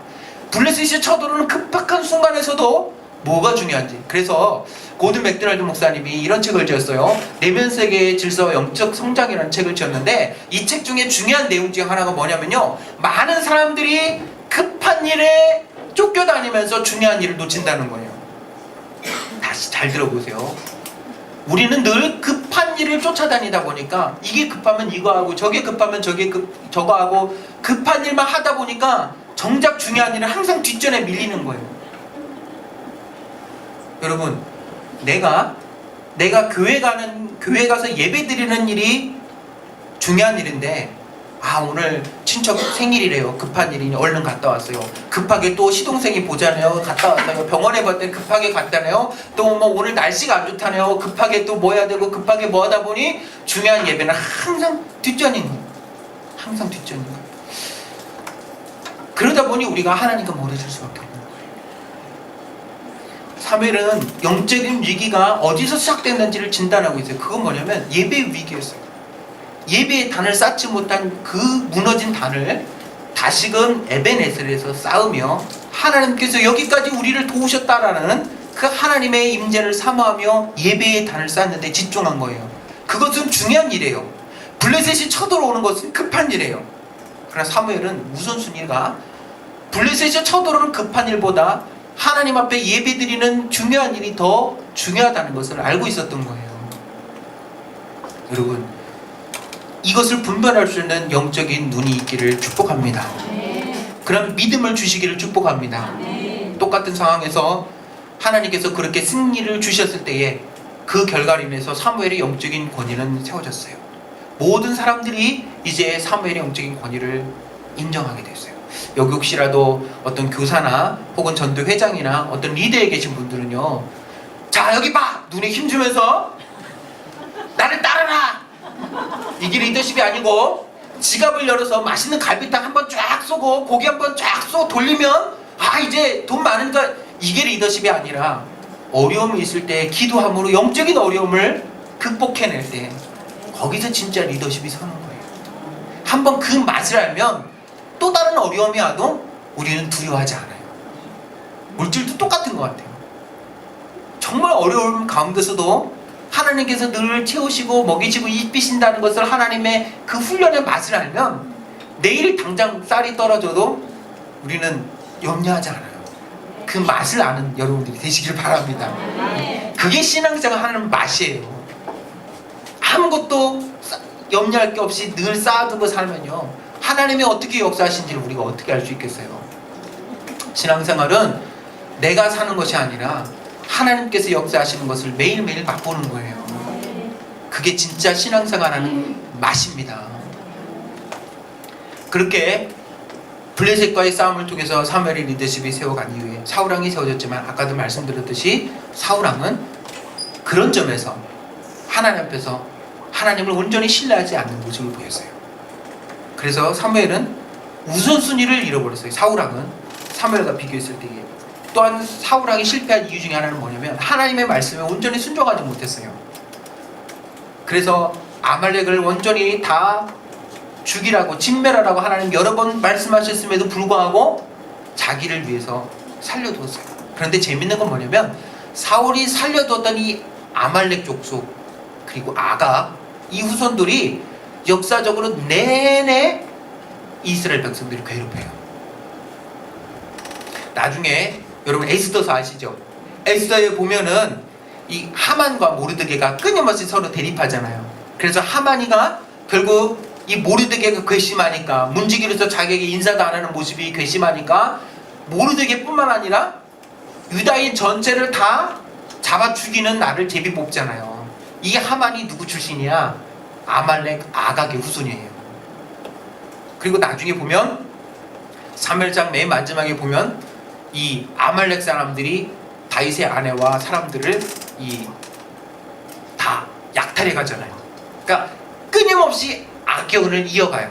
블레셋이 쳐들어오는 급박한 순간에서도 뭐가 중요한지. 그래서 고든 맥도날드 목사님이 이런 책을 지었어요. 내면 세계의 질서와 영적 성장이라는 책을 지었는데, 이 책 중에 중요한 내용 중에 하나가 뭐냐면요, 많은 사람들이 급한 일에 쫓겨다니면서 중요한 일을 놓친다는 거예요. 다시 잘 들어보세요. 우리는 늘 급한 일을 쫓아다니다 보니까 이게 급하면 이거 하고 저게 급하면 저거 하고 급한 일만 하다 보니까 정작 중요한 일은 항상 뒷전에 밀리는 거예요. 여러분, 내가 교회 가서 예배 드리는 일이 중요한 일인데, 오늘 친척 생일이래요. 급한 일이니 얼른 갔다 왔어요. 급하게 또 시동생이 보자네요. 갔다 왔어요. 병원에 봤더니 급하게 갔다네요. 또 뭐 오늘 날씨가 안 좋다네요. 급하게 또 뭐 해야 되고 급하게 뭐 하다 보니 중요한 예배는 항상 뒷전인 거예요. 항상 뒷전인 거예요. 그러다 보니 우리가 하나님과 멀어질 수밖에 없는 거예요. 사무엘은 영적인 위기가 어디서 시작됐는지를 진단하고 있어요. 그건 뭐냐면 예배의 위기였어요. 예배의 단을 쌓지 못한 그 무너진 단을 다시금 에벤에셀에서 쌓으며 하나님께서 여기까지 우리를 도우셨다라는 그 하나님의 임재를 사모하며 예배의 단을 쌓는데 집중한 거예요. 그것은 중요한 일이에요. 블레셋이 쳐들어오는 것은 급한 일이에요. 그러나 사무엘은 우선순위가 블레셋이 쳐들어오는 급한 일보다 하나님 앞에 예배드리는 중요한 일이 더 중요하다는 것을 알고 있었던 거예요. 여러분, 이것을 분별할 수 있는 영적인 눈이 있기를 축복합니다. 그런 믿음을 주시기를 축복합니다. 똑같은 상황에서 하나님께서 그렇게 승리를 주셨을 때에 그 결과로 인해서 사무엘의 영적인 권위는 세워졌어요. 모든 사람들이 이제 사무엘의 영적인 권위를 인정하게 됐어요. 여기 혹시라도 어떤 교사나 혹은 전도 회장이나 어떤 리더에 계신 분들은요, 자 여기 봐! 눈에 힘주면서 나를 따르라! 이게 리더십이 아니고, 지갑을 열어서 맛있는 갈비탕 한번 쫙 쏘고 고기 한번 쫙 쏘고 돌리면 이제 돈 많으니까, 이게 리더십이 아니라 어려움이 있을 때 기도함으로 영적인 어려움을 극복해낼 때 거기서 진짜 리더십이 서는 거예요. 한번 그 맛을 알면 또 다른 어려움이 와도 우리는 두려워하지 않아요. 물질도 똑같은 것 같아요. 정말 어려움 가운데서도 하나님께서 늘 채우시고 먹이시고 입히신다는 것을, 하나님의 그 훈련의 맛을 알면 내일 당장 쌀이 떨어져도 우리는 염려하지 않아요. 그 맛을 아는 여러분들이 되시길 바랍니다. 그게 신앙생활 하는 맛이에요. 아무것도 염려할 게 없이 늘 쌓아두고 살면요, 하나님이 어떻게 역사하신지를 우리가 어떻게 알 수 있겠어요? 신앙생활은 내가 사는 것이 아니라 하나님께서 역사하시는 것을 매일매일 맛보는 거예요. 그게 진짜 신앙생활하는 맛입니다. 그렇게 블레셋과의 싸움을 통해서 사무엘의 리더십이 세워간 이후에 사울왕이 세워졌지만 아까도 말씀드렸듯이 사울왕은 그런 점에서 하나님 앞에서 하나님을 온전히 신뢰하지 않는 모습을 보였어요. 그래서 사무엘은 우선순위를 잃어버렸어요. 사울왕은 사무엘과 비교했을 때에. 또한 사울왕이 실패한 이유 중에 하나는 뭐냐면 하나님의 말씀에 온전히 순종하지 못했어요. 그래서 아말렉을 온전히 다 죽이라고 진멸하라고 하나님 여러 번 말씀하셨음에도 불구하고 자기를 위해서 살려두었어요. 그런데 재밌는 건 뭐냐면 사울이 살려두었던 이 아말렉 족속 그리고 아가 이 후손들이 역사적으로 내내 이스라엘 백성들이 괴롭혀요. 나중에 여러분 에스더서 아시죠? 에스더에 보면은 이 하만과 모르드게가 끊임없이 서로 대립하잖아요. 그래서 하만이가 결국 이 모르드게가 괘씸하니까 문지기로서 자기에게 인사도 안 하는 모습이 괘씸하니까 모르드게뿐만 아니라 유다인 전체를 다 잡아 죽이는 날을 제비 뽑잖아요. 이 하만이 누구 출신이야? 아말렉 아각의 후손이에요. 그리고 나중에 보면 사무엘상 맨 마지막에 보면 이 아말렉 사람들이 다윗의 아내와 사람들을 다 약탈해 가잖아요. 그러니까 끊임없이 악연을 이어가요.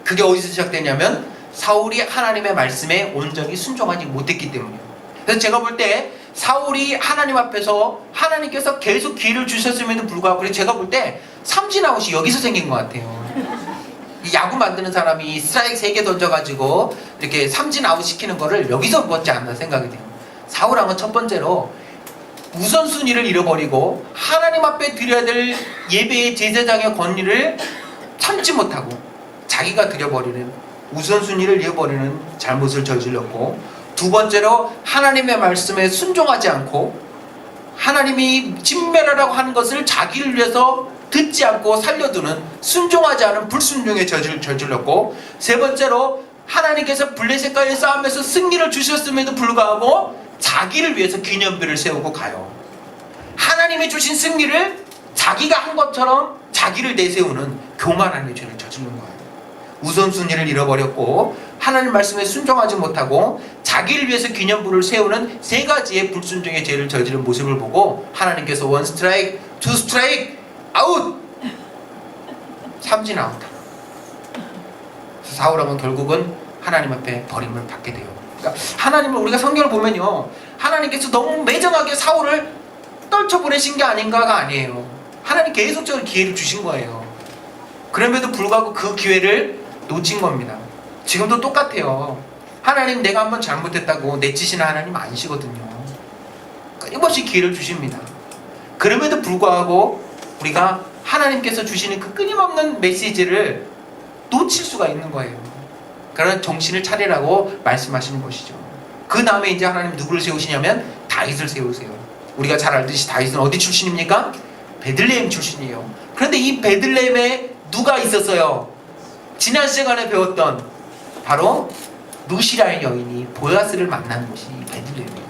그게 어디서 시작되냐면 사울이 하나님의 말씀에 온전히 순종하지 못했기 때문이에요. 그래서 제가 볼 때 사울이 하나님 앞에서 하나님께서 계속 기회를 주셨음에도 불구하고 그래서 제가 볼 때 삼진아웃이 여기서 생긴 것 같아요. 이 야구 만드는 사람이 스트라이크 3개 던져가지고 이렇게 삼진아웃 시키는 거를 여기서 보지 않나 생각이 돼요. 사울왕은 첫 번째로 우선순위를 잃어버리고 하나님 앞에 드려야 될 예배의 제사장의 권리를 참지 못하고 자기가 드려버리는 우선순위를 잃어버리는 잘못을 저질렀고, 두 번째로 하나님의 말씀에 순종하지 않고 하나님이 진멸하라고 하는 것을 자기를 위해서 듣지 않고 살려두는 순종하지 않은 불순종의 저질을 저질렀고, 세 번째로 하나님께서 블레셋과의 싸움에서 승리를 주셨음에도 불구하고 자기를 위해서 기념비를 세우고 가요. 하나님이 주신 승리를 자기가 한 것처럼 자기를 내세우는 교만함의 죄를 저지른 거예요. 우선순위를 잃어버렸고 하나님 말씀에 순종하지 못하고 자기를 위해서 기념부를 세우는 세 가지의 불순종의 죄를 저지른 모습을 보고 하나님께서 원 스트라이크, 투 스트라이크, 아웃! 삼진 아웃. 사울왕은 결국은 하나님 앞에 버림을 받게 돼요. 그러니까 하나님을 우리가 성경을 보면요, 하나님께서 너무 매정하게 사울을 떨쳐보내신 게 아닌가가 아니에요. 하나님 계속적으로 기회를 주신 거예요. 그럼에도 불구하고 그 기회를 놓친 겁니다. 지금도 똑같아요. 하나님 내가 한번 잘못했다고 내치시는 하나님 아니시거든요. 끊임없이 기회를 주십니다. 그럼에도 불구하고 우리가 하나님께서 주시는 그 끊임없는 메시지를 놓칠 수가 있는 거예요. 그러나 정신을 차리라고 말씀하시는 것이죠. 그 다음에 이제 하나님 누구를 세우시냐면 다윗을 세우세요. 우리가 잘 알듯이 다윗은 어디 출신입니까? 베들레헴 출신이에요. 그런데 이 베들레헴에 누가 있었어요? 지난 시간에 배웠던 바로 루시라의 여인이 보아스를 만난 곳이 베들레헴이에요.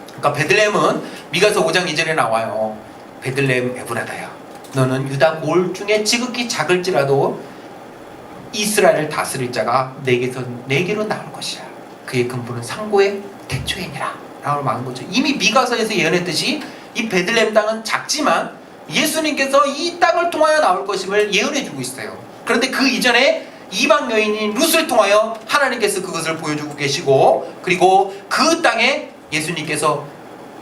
그러니까 베들레헴은 미가서 5장 2절에 나와요. 베들레헴 에브라다야, 너는 유다 골 중에 지극히 작을지라도 이스라엘을 다스릴 자가 내게로 나올 것이야. 그의 근본은 상고의 태초이니라 라고 말한 거죠. 이미 미가서에서 예언했듯이 이 베들레헴 땅은 작지만 예수님께서 이 땅을 통하여 나올 것임을 예언해주고 있어요. 그런데 그 이전에 이방 여인인 룻을 통하여 하나님께서 그것을 보여주고 계시고, 그리고 그 땅에 예수님께서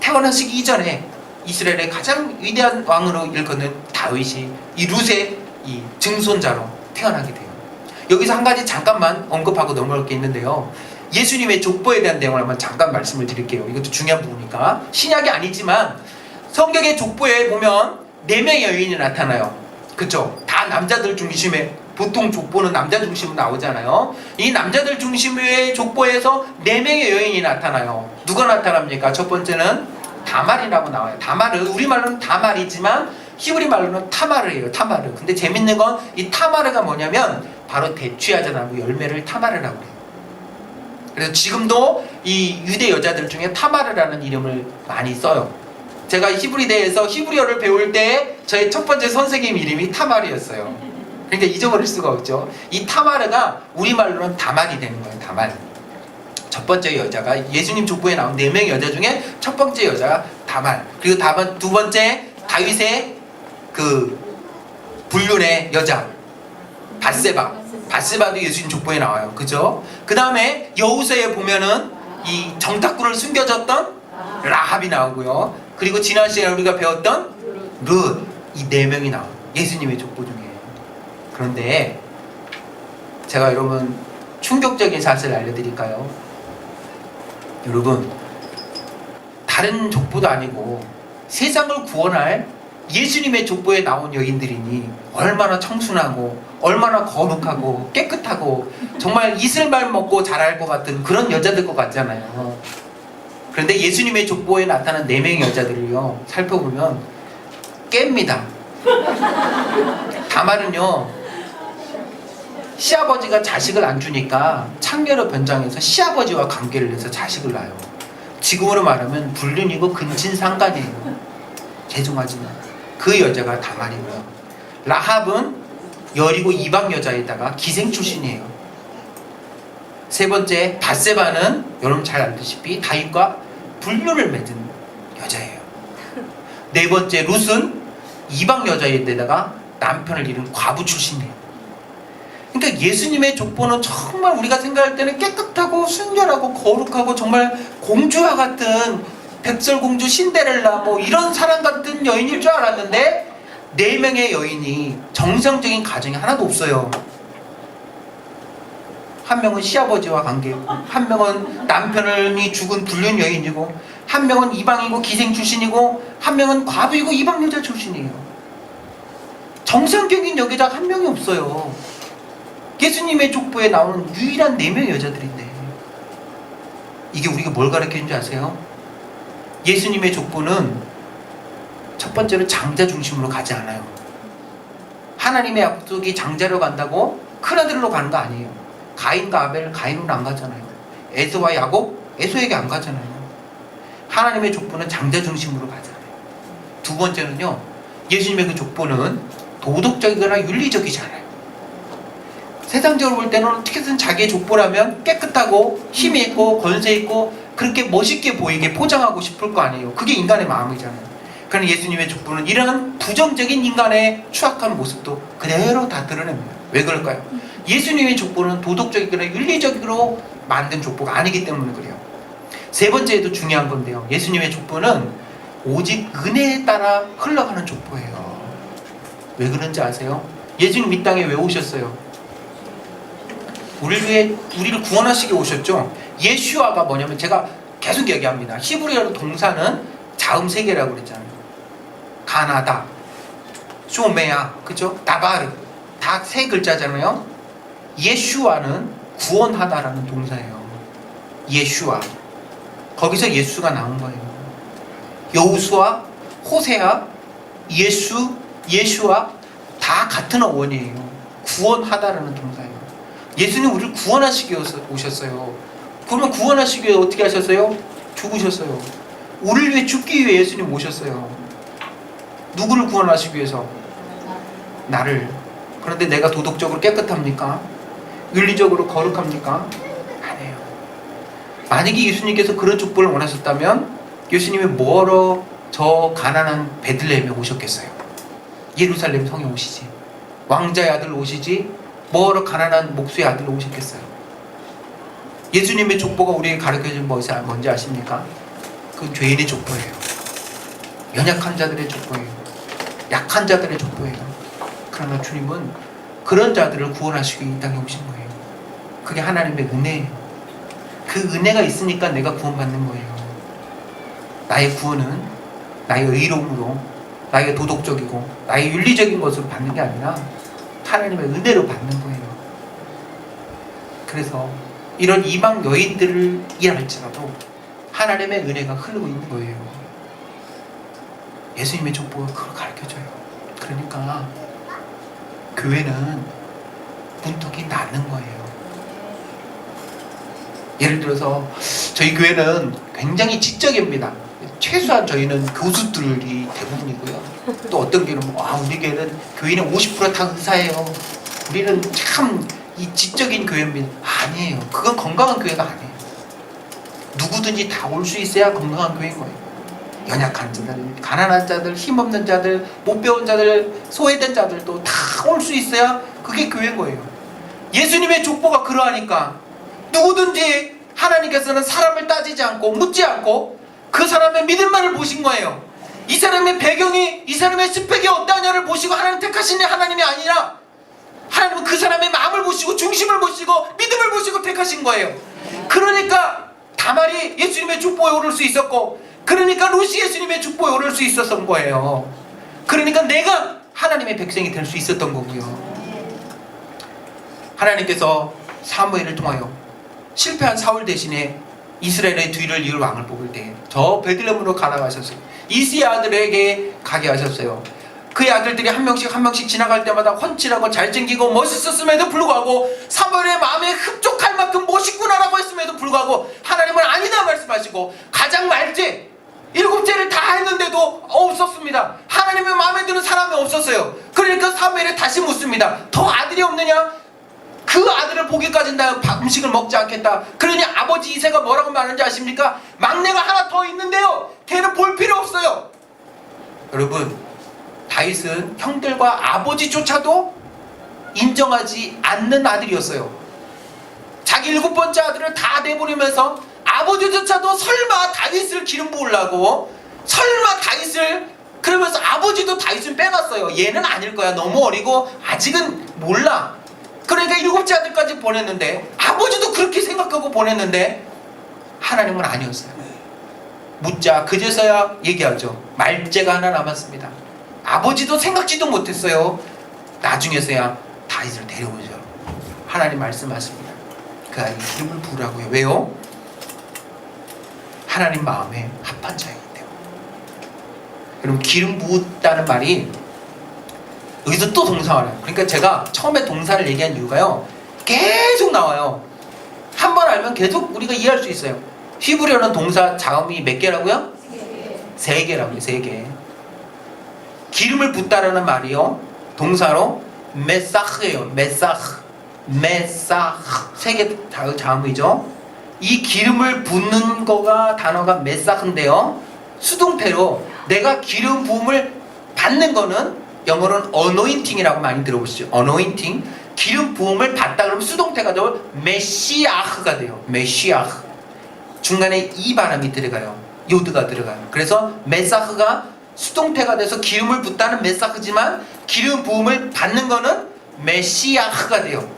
태어나시기 이전에 이스라엘의 가장 위대한 왕으로 일컫는 다윗이 이 룻의 이 증손자로 태어나게 돼요. 여기서 한 가지 잠깐만 언급하고 넘어갈 게 있는데요, 예수님의 족보에 대한 내용을 한번 잠깐 말씀을 드릴게요. 이것도 중요한 부분이니까. 신약이 아니지만 성경의 족보에 보면 4명의 여인이 나타나요. 그쵸? 다 남자들 중심에, 보통 족보는 남자 중심으로 나오잖아요. 이 남자들 중심의 족보에서 4명의 여인이 나타나요. 누가 나타납니까? 첫 번째는 다말이라고 나와요. 다말은 우리말로는 다말이지만 히브리 말로는 타마르예요. 타마르. 근데 재밌는 건 이 타마르가 뭐냐면 바로 대취하자나무 열매를 타마르라고 해요. 그래서 지금도 이 유대 여자들 중에 타마르라는 이름을 많이 써요. 제가 히브리대에서 히브리어를 배울 때 저의 첫 번째 선생님 이름이 타마르였어요. 그러니까 잊어버릴 수가 없죠. 이 타마르가 우리말로는 다말이 되는 거예요. 다말. 첫 번째 여자가 예수님 족보에 나온 4명의 여자 중에 첫 번째 여자가 다말. 그리고 두 번째 다윗의 그 불륜의 여자 밧세바. 밧세바도 예수님 족보에 나와요. 그죠? 그 다음에 여호수아에 보면은 이 정탐꾼을 숨겨줬던 라합이 나오고요. 그리고 지난 시간에 우리가 배웠던 룻. 이 4명이 나와요. 예수님의 족보 중에. 그런데 제가 여러분 충격적인 사실을 알려드릴까요? 여러분 다른 족보도 아니고 세상을 구원할 예수님의 족보에 나온 여인들이니 얼마나 청순하고 얼마나 거룩하고 깨끗하고 정말 이슬만 먹고 자랄 것 같은 그런 여자들 것 같잖아요. 그런데 예수님의 족보에 나타난 4명의 여자들을요 살펴보면 깹니다. 다말은요 시아버지가 자식을 안 주니까 창녀로 변장해서 시아버지와 관계를 해서 자식을 낳아요. 지금으로 말하면 불륜이고 근친상간이에요. 죄송하지만 그 여자가 다말이고요. 라합은 여리고 이방 여자에다가 기생 출신이에요. 세 번째 밧세바는 여러분 잘 알다시피 다윗과 불륜을 맺은 여자예요. 네 번째 룻은 이방 여자인데다가 남편을 잃은 과부 출신이에요. 그러니까 예수님의 족보는 정말 우리가 생각할 때는 깨끗하고 순결하고 거룩하고 정말 공주와 같은 백설공주 신데렐라 뭐 이런 사람 같은 여인일 줄 알았는데 4명의 여인이 정상적인 가정이 하나도 없어요. 한 명은 시아버지와 관계있고, 한 명은 남편이 죽은 불륜 여인이고, 한 명은 이방이고 기생 출신이고, 한 명은 과부이고 이방 여자 출신이에요. 정상적인 여기자가 한 명이 없어요. 예수님의 족보에 나오는 유일한 4명의 여자들인데 이게 우리가 뭘 가르치는 줄 아세요? 예수님의 족보는 첫 번째로 장자 중심으로 가지 않아요. 하나님의 약속이 장자로 간다고 큰아들로 가는 거 아니에요. 가인과 아벨, 가인으로 안 가잖아요. 에서와 야곱, 에서에게 안 가잖아요. 하나님의 족보는 장자 중심으로 가잖아요. 두 번째는요, 예수님의 그 족보는 도덕적이거나 윤리적이지 않아요. 세상적으로 볼 때는 어떻게든 자기의 족보라면 깨끗하고 힘이 있고 권세 있고 그렇게 멋있게 보이게 포장하고 싶을 거 아니에요. 그게 인간의 마음이잖아요. 그러나 예수님의 족보는 이러한 부정적인 인간의 추악한 모습도 그대로 다 드러냅니다. 왜 그럴까요? 예수님의 족보는 도덕적이거나 윤리적으로 만든 족보가 아니기 때문에 그래요. 세 번째에도 중요한 건데요, 예수님의 족보는 오직 은혜에 따라 흘러가는 족보예요. 왜 그런지 아세요? 예수님 이 땅에 왜 오셨어요? 우리를 구원하시게 오셨죠. 예슈아가 뭐냐면 제가 계속 얘기합니다. 히브리어로 동사는 자음 3개라고 그랬잖아요. 가나다, 쇼메아, 그죠? 다바르, 다 3글자잖아요. 예슈아는 구원하다라는 동사예요. 예슈아. 거기서 예수가 나온 거예요. 여호수아, 호세아, 예수, 예슈아 다 같은 어원이에요. 구원하다라는 동사예요. 예수님 우리를 구원하시기 위해서 오셨어요. 그러면 구원하시기 위해 어떻게 하셨어요? 죽으셨어요. 우리를 위해 죽기 위해 예수님 오셨어요. 누구를 구원하시기 위해서? 나를. 그런데 내가 도덕적으로 깨끗합니까? 윤리적으로 거룩합니까? 아니에요. 만약에 예수님께서 그런 족보를 원하셨다면 예수님이 뭐하러 저 가난한 베들레헴에 오셨겠어요? 예루살렘 성에 오시지. 왕자의 아들 오시지 뭐하러 가난한 목수의 아들로 오셨겠어요? 예수님의 족보가 우리에게 가르쳐준 것이 뭔지 아십니까? 그건 죄인의 족보예요. 연약한 자들의 족보예요. 약한 자들의 족보예요. 그러나 주님은 그런 자들을 구원하시기 이 땅에 오신 거예요. 그게 하나님의 은혜예요. 그 은혜가 있으니까 내가 구원받는 거예요. 나의 구원은 나의 의로움으로, 나의 도덕적이고 나의 윤리적인 것으로 받는 게 아니라 하나님의 은혜로 받는 거예요. 그래서 이런 이방 여인들이랄지라도 하나님의 은혜가 흐르고 있는 거예요. 예수님의 족보가 그걸 가르쳐줘요. 그러니까 교회는 문턱이 낮는 거예요. 예를 들어서 저희 교회는 굉장히 지적입니다. 최소한 저희는 교수들이 대부분이고요. 또 어떤 교회는 우리 교회는 교인의 50% 다 의사예요. 우리는 참 이 지적인 교회입니다. 아니에요. 그건 건강한 교회가 아니에요. 누구든지 다 올 수 있어야 건강한 교회인 거예요. 연약한 자들, 가난한 자들, 힘없는 자들, 못 배운 자들, 소외된 자들도 다 올 수 있어야 그게 교회인 거예요. 예수님의 족보가 그러하니까 누구든지 하나님께서는 사람을 따지지 않고 묻지 않고 그 사람의 믿음만을 보신 거예요. 이 사람의 배경이, 이 사람의 스펙이 어떠냐를 보시고 하나님 택하신 하나님이 아니라 하나님은 그 사람의 마음을 보시고 중심을 보시고 믿음을 보시고 택하신 거예요. 그러니까 다말이 예수님의 족보에 오를 수 있었고, 그러니까 롯이 예수님의 족보에 오를 수 있었던 거예요. 그러니까 내가 하나님의 백성이 될 수 있었던 거고요. 하나님께서 사무엘을 통하여 실패한 사울 대신에 이스라엘의 뒤를 이을 왕을 뽑을 때 저 베들레헴으로 가라고 하셨어요. 이스의 아들에게 가게 하셨어요. 그의 아들들이 한 명씩 지나갈 때마다 훤칠하고 잘생기고 멋있었음에도 불구하고 사무엘의 마음에 흡족할 만큼 멋있구나라고 했음에도 불구하고 하나님은 아니다 말씀하시고 가장 말제 7제를 다 했는데도 없었습니다. 하나님의 마음에 드는 사람이 없었어요. 그러니까 사무엘이 다시 묻습니다. 더 아들이 없느냐? 그 아들을 보기까지는 나 음식을 먹지 않겠다. 그러니 아버지 이새가 뭐라고 말하는지 아십니까? 막내가 하나 더 있는데요, 걔는 볼 필요 없어요. 여러분, 다윗은 형들과 아버지조차도 인정하지 않는 아들이었어요. 자기 7번째 아들을 다 내보내면서 아버지조차도 설마 다윗을 기름 부으려고, 설마 다윗을, 그러면서 아버지도 다윗을 빼놨어요. 얘는 아닐 거야, 너무 어리고 아직은 몰라. 그러니까 7째 아들까지 보냈는데, 아버지도 그렇게 생각하고 보냈는데 하나님은 아니었어요. 묻자 그제서야 얘기하죠. 말제가 하나 남았습니다. 아버지도 생각지도 못했어요. 나중에서야 다윗을 데려오죠. 하나님 말씀하십니다. 그 아이 기름을 부으라고요. 왜요? 하나님 마음에 합한 자이기 때문에. 그럼 기름 부었다는 말이 여기서 또 동사가 나요. 그러니까 제가 처음에 동사를 얘기한 이유가요, 계속 나와요. 한 번 알면 계속 우리가 이해할 수 있어요. 히브리어는 동사 자음이 몇 개라고요? 3개라고요. 3개. 기름을 붓다라는 말이요, 동사로 메사흐예요. 메사흐. 3개 자음이죠. 이 기름을 붓는 거가 단어가 메사흐인데요, 수동태로 내가 기름 부음을 받는 거는 영어로는 anointing이라고 많이 들어보시죠. anointing. 기름 부음을 받다 그러면 수동태가 더 메시아흐가 돼요. 메시아흐. 중간에 이 발음이 들어가요. 요드가 들어가요. 그래서 메사흐가 수동태가 돼서 기름을 붓다는 메사흐지만 기름 부음을 받는 거는 메시아흐가 돼요.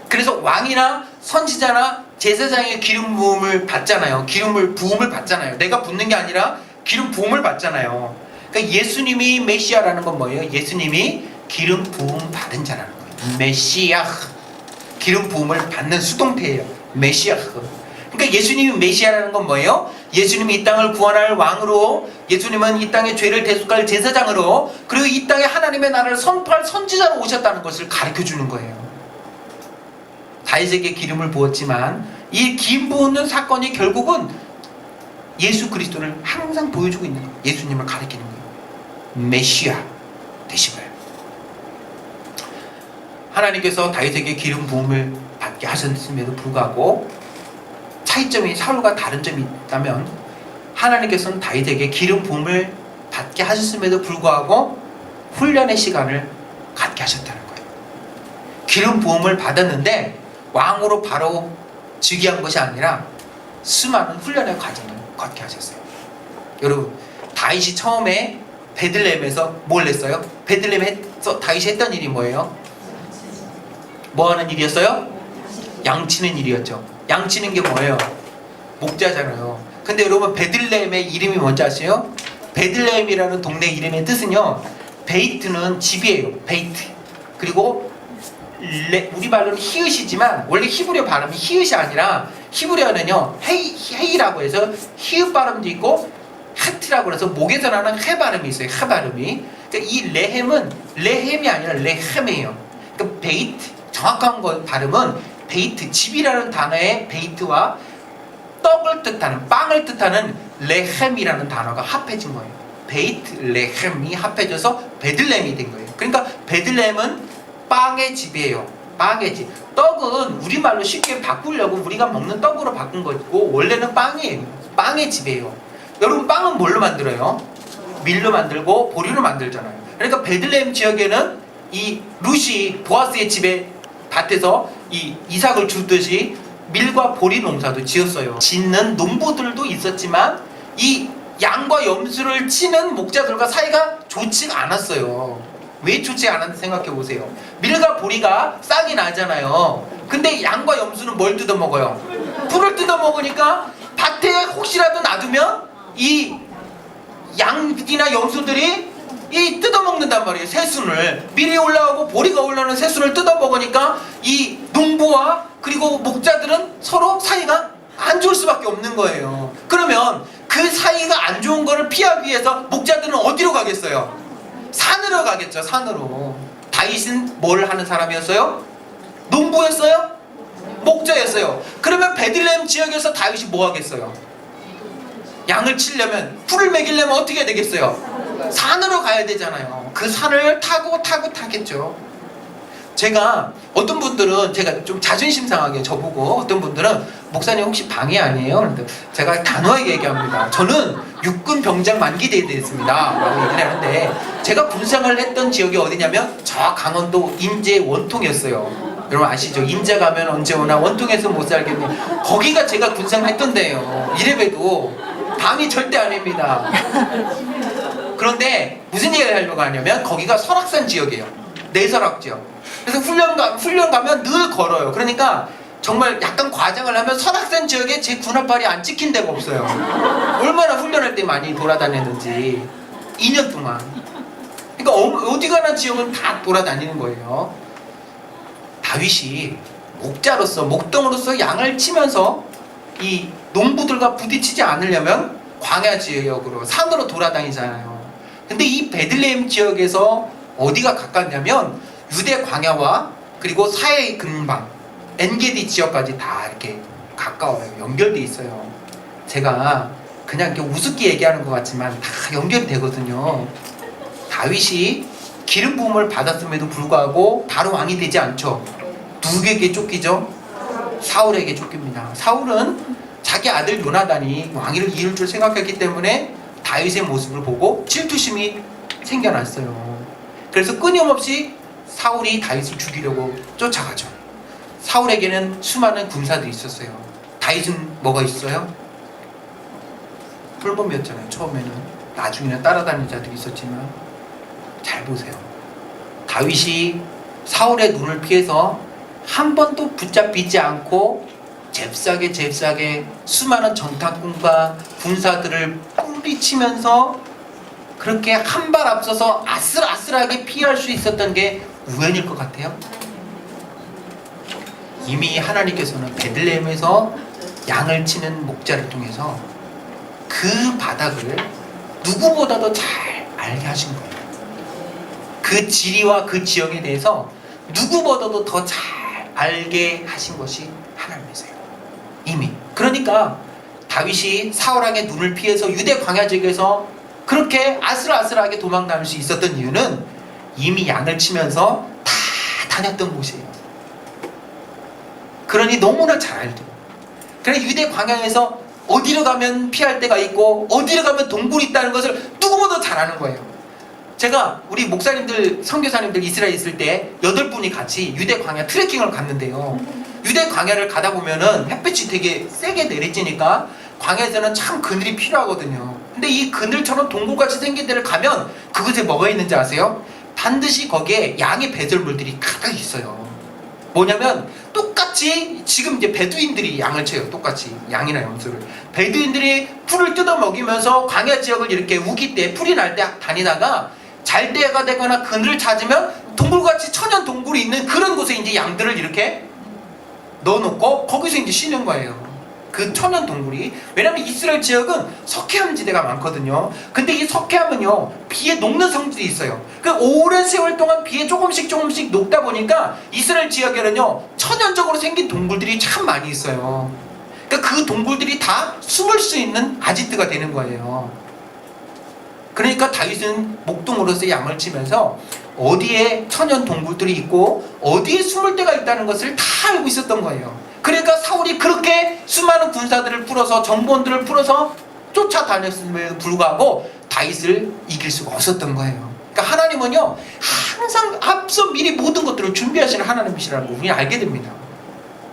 그래서 왕이나 선지자나 제사장의 기름 부음을 받잖아요. 기름을 부음을 받잖아요. 내가 붓는 게 아니라 기름 부음을 받잖아요. 그러니까 예수님이 메시아라는 건 뭐예요? 예수님이 기름 부음 받은 자라는 거예요. 메시아흐. 기름 부음을 받는 수동태예요. 메시아흐. 그러니까 예수님이 메시아라는 건 뭐예요? 예수님이 이 땅을 구원할 왕으로, 예수님은 이 땅의 죄를 대속할 제사장으로, 그리고 이 땅에 하나님의 나라를 선포할 선지자로 오셨다는 것을 가르쳐주는 거예요. 다윗에게 기름을 부었지만 이 기름 부은 사건이 결국은 예수 그리스도를 항상 보여주고 있는 거예요. 예수님을 가리키는 거예요. 메시아 되신 거예요. 하나님께서 다윗에게 기름 부음을 받게 하셨음에도 불구하고 차이점이 사울과 다른 점이 있다면, 하나님께서는 다윗에게 기름 부음을 받게 하셨음에도 불구하고 훈련의 시간을 갖게 하셨다는 거예요. 기름 부음을 받았는데 왕으로 바로 즉위한 것이 아니라 수많은 훈련의 과정을 갖게 하셨어요. 여러분, 다윗이 처음에 베들레헴에서 뭘 했어요? 베들레헴에서 다윗이 했던 일이 뭐예요? 뭐 하는 일이었어요? 양치는 일이었죠. 양치는 게 뭐예요? 목자잖아요. 근데 여러분, 베들레헴의 이름이 뭔지 아세요? 베들레헴이라는 동네 이름의 뜻은요, 베이트는 집이에요. 베이트. 그리고 우리 말로는 히읗이지만 원래 히브리어 발음이 히읗이 아니라 히브리어는요 헤이라고 해서 히읗 발음도 있고 하트라고 해서 목에서 나는 해 발음이 있어요. 해 발음이. 그러니까 이 레헴은 레헴이 아니라 레헴이에요. 그러니까 베이트, 정확한 거 발음은 베이트, 집이라는 단어의 베이트와 떡을 뜻하는, 빵을 뜻하는 레헴이라는 단어가 합해진 거예요. 베이트 레헴이 합해져서 베들레헴이 된 거예요. 그러니까 베들레헴은 빵의 집이에요. 빵의 집. 떡은 우리말로 쉽게 바꾸려고 우리가 먹는 떡으로 바꾼 거고 원래는 빵이에요. 빵의 집이에요. 여러분 빵은 뭘로 만들어요? 밀로 만들고 보리로 만들잖아요. 그러니까 베들레헴 지역에는 이 룻이 보아스의 집에 밭에서 이 이삭을 주듯이 밀과 보리 농사도 지었어요. 짓는 농부들도 있었지만 이 양과 염소를 치는 목자들과 사이가 좋지가 않았어요. 왜 좋지 않았는지 생각해 보세요. 밀과 보리가 싹이 나잖아요. 근데 양과 염소는 뭘 뜯어 먹어요? 풀을 뜯어 먹으니까 밭에 혹시라도 놔두면 이 양이나 염소들이 이 뜯어먹는단 말이에요. 새순을. 밀이 올라오고 보리가 올라오는 새순을 뜯어먹으니까 이 농부와 그리고 목자들은 서로 사이가 안 좋을 수밖에 없는 거예요. 그러면 그 사이가 안 좋은 거를 피하기 위해서 목자들은 어디로 가겠어요? 산으로 가겠죠. 산으로. 다윗은 뭘 하는 사람이었어요? 농부였어요? 목자였어요. 그러면 베들레헴 지역에서 다윗이 뭐 하겠어요? 양을 치려면, 풀을 먹이려면 어떻게 해야 되겠어요? 산으로 가야 되잖아요. 그 산을 타겠죠. 제가 어떤 분들은 제가 좀 자존심 상하게 저보고 어떤 분들은 목사님 혹시 방해 아니에요? 그런데 제가 단호하게 얘기합니다. 저는 육군 병장 만기대에 있습니다 라고 얘기를 하는데 제가 군생활을 했던 지역이 어디냐면 저 강원도 인제 원통이었어요. 여러분 아시죠? 인제 가면 언제 오나 원통에서 못 살겠네. 거기가 제가 군생활 했던 데예요. 이래봬도 방이 절대 아닙니다. 그런데 무슨 얘기를 하려고 하냐면 거기가 설악산 지역이에요. 내설악 지역. 그래서 훈련 가면 늘 걸어요. 그러니까 정말 약간 과장을 하면 설악산 지역에 제 군합발이 안 찍힌 데가 없어요. 얼마나 훈련할 때 많이 돌아다녔는지 2년 동안. 그러니까 어디 가나 지역은 다 돌아다니는 거예요. 다윗이 목자로서 목동으로서 양을 치면서 이 농부들과 부딪히지 않으려면 광야 지역으로 산으로 돌아다니잖아요. 근데 이 베들레헴 지역에서 어디가 가깝냐면 유대 광야와 그리고 사해 근방 엔게디 지역까지 다 이렇게 가까워요. 연결돼 있어요. 제가 그냥 이렇게 우습게 얘기하는 것 같지만 다 연결이 되거든요. 다윗이 기름 부음을 받았음에도 불구하고 바로 왕이 되지 않죠. 누구에게 쫓기죠? 사울에게 쫓깁니다. 사울은 자기 아들 요나단이 왕위를 이을 줄 생각했기 때문에 다윗의 모습을 보고 질투심이 생겨났어요. 그래서 끊임없이 사울이 다윗을 죽이려고 쫓아가죠. 사울에게는 수많은 군사들이 있었어요. 다윗은 뭐가 있어요? 풀범이었잖아요. 처음에는. 나중에는 따라다니는 자들이 있었지만 잘 보세요. 다윗이 사울의 눈을 피해서 한 번도 붙잡히지 않고 잽싸게 수많은 전탄군과 군사들을 뿌리치면서 그렇게 한 발 앞서서 아슬아슬하게 피할 수 있었던 게 우연일 것 같아요? 이미 하나님께서는 베들레헴에서 양을 치는 목자를 통해서 그 바닥을 누구보다도 잘 알게 하신 거예요. 그 지리와 그 지역에 대해서 누구보다도 더 잘 알게 하신 것이 하나님이세요. 이미. 그러니까 다윗이 사울왕의 눈을 피해서 유대 광야 지역에서 그렇게 아슬아슬하게 도망다닐 수 있었던 이유는 이미 양을 치면서 다 다녔던 곳이에요. 그러니 너무나 잘 알죠. 그래서 유대 광야에서 어디로 가면 피할 데가 있고 어디로 가면 동굴이 있다는 것을 누구보다 잘 아는 거예요. 제가 우리 목사님들, 선교사님들 이스라엘에 있을 때 8분이 같이 유대 광야 트레킹을 갔는데요. 유대 광야를 가다 보면은 햇빛이 되게 세게 내리쬐니까 광야에서는 참 그늘이 필요하거든요. 근데 이 그늘처럼 동굴같이 생긴 데를 가면 그곳에 뭐가 있는지 아세요? 반드시 거기에 양의 배설물들이 가득 있어요. 뭐냐면 똑같이 지금 이제 베두인들이 양을 쳐요. 똑같이 양이나 염소를. 베두인들이 풀을 뜯어 먹이면서 광야 지역을 이렇게 우기 때 풀이 날 때 다니다가 잘 때가 되거나 그늘을 찾으면 동굴같이 천연 동굴이 있는 그런 곳에 이제 양들을 이렇게 넣어놓고 거기서 이제 쉬는 거예요. 그 천연 동굴이. 왜냐면 이스라엘 지역은 석회암 지대가 많거든요. 근데 이 석회암은요 비에 녹는 성질이 있어요. 그 오랜 세월 동안 비에 조금씩 녹다 보니까 이스라엘 지역에는요 천연적으로 생긴 동굴들이 참 많이 있어요. 그러니까 그 동굴들이 다 숨을 수 있는 아지트가 되는 거예요. 그러니까 다윗은 목동으로서 양을 치면서 어디에 천연 동굴들이 있고 어디에 숨을 데가 있다는 것을 다 알고 있었던 거예요. 그러니까 사울이 그렇게 수많은 군사들을 풀어서 정보원들을 풀어서 쫓아다녔음에도 불구하고 다윗을 이길 수가 없었던 거예요. 그러니까 하나님은요 항상 앞서 미리 모든 것들을 준비하시는 하나님이시라는 걸 우리는 알게 됩니다.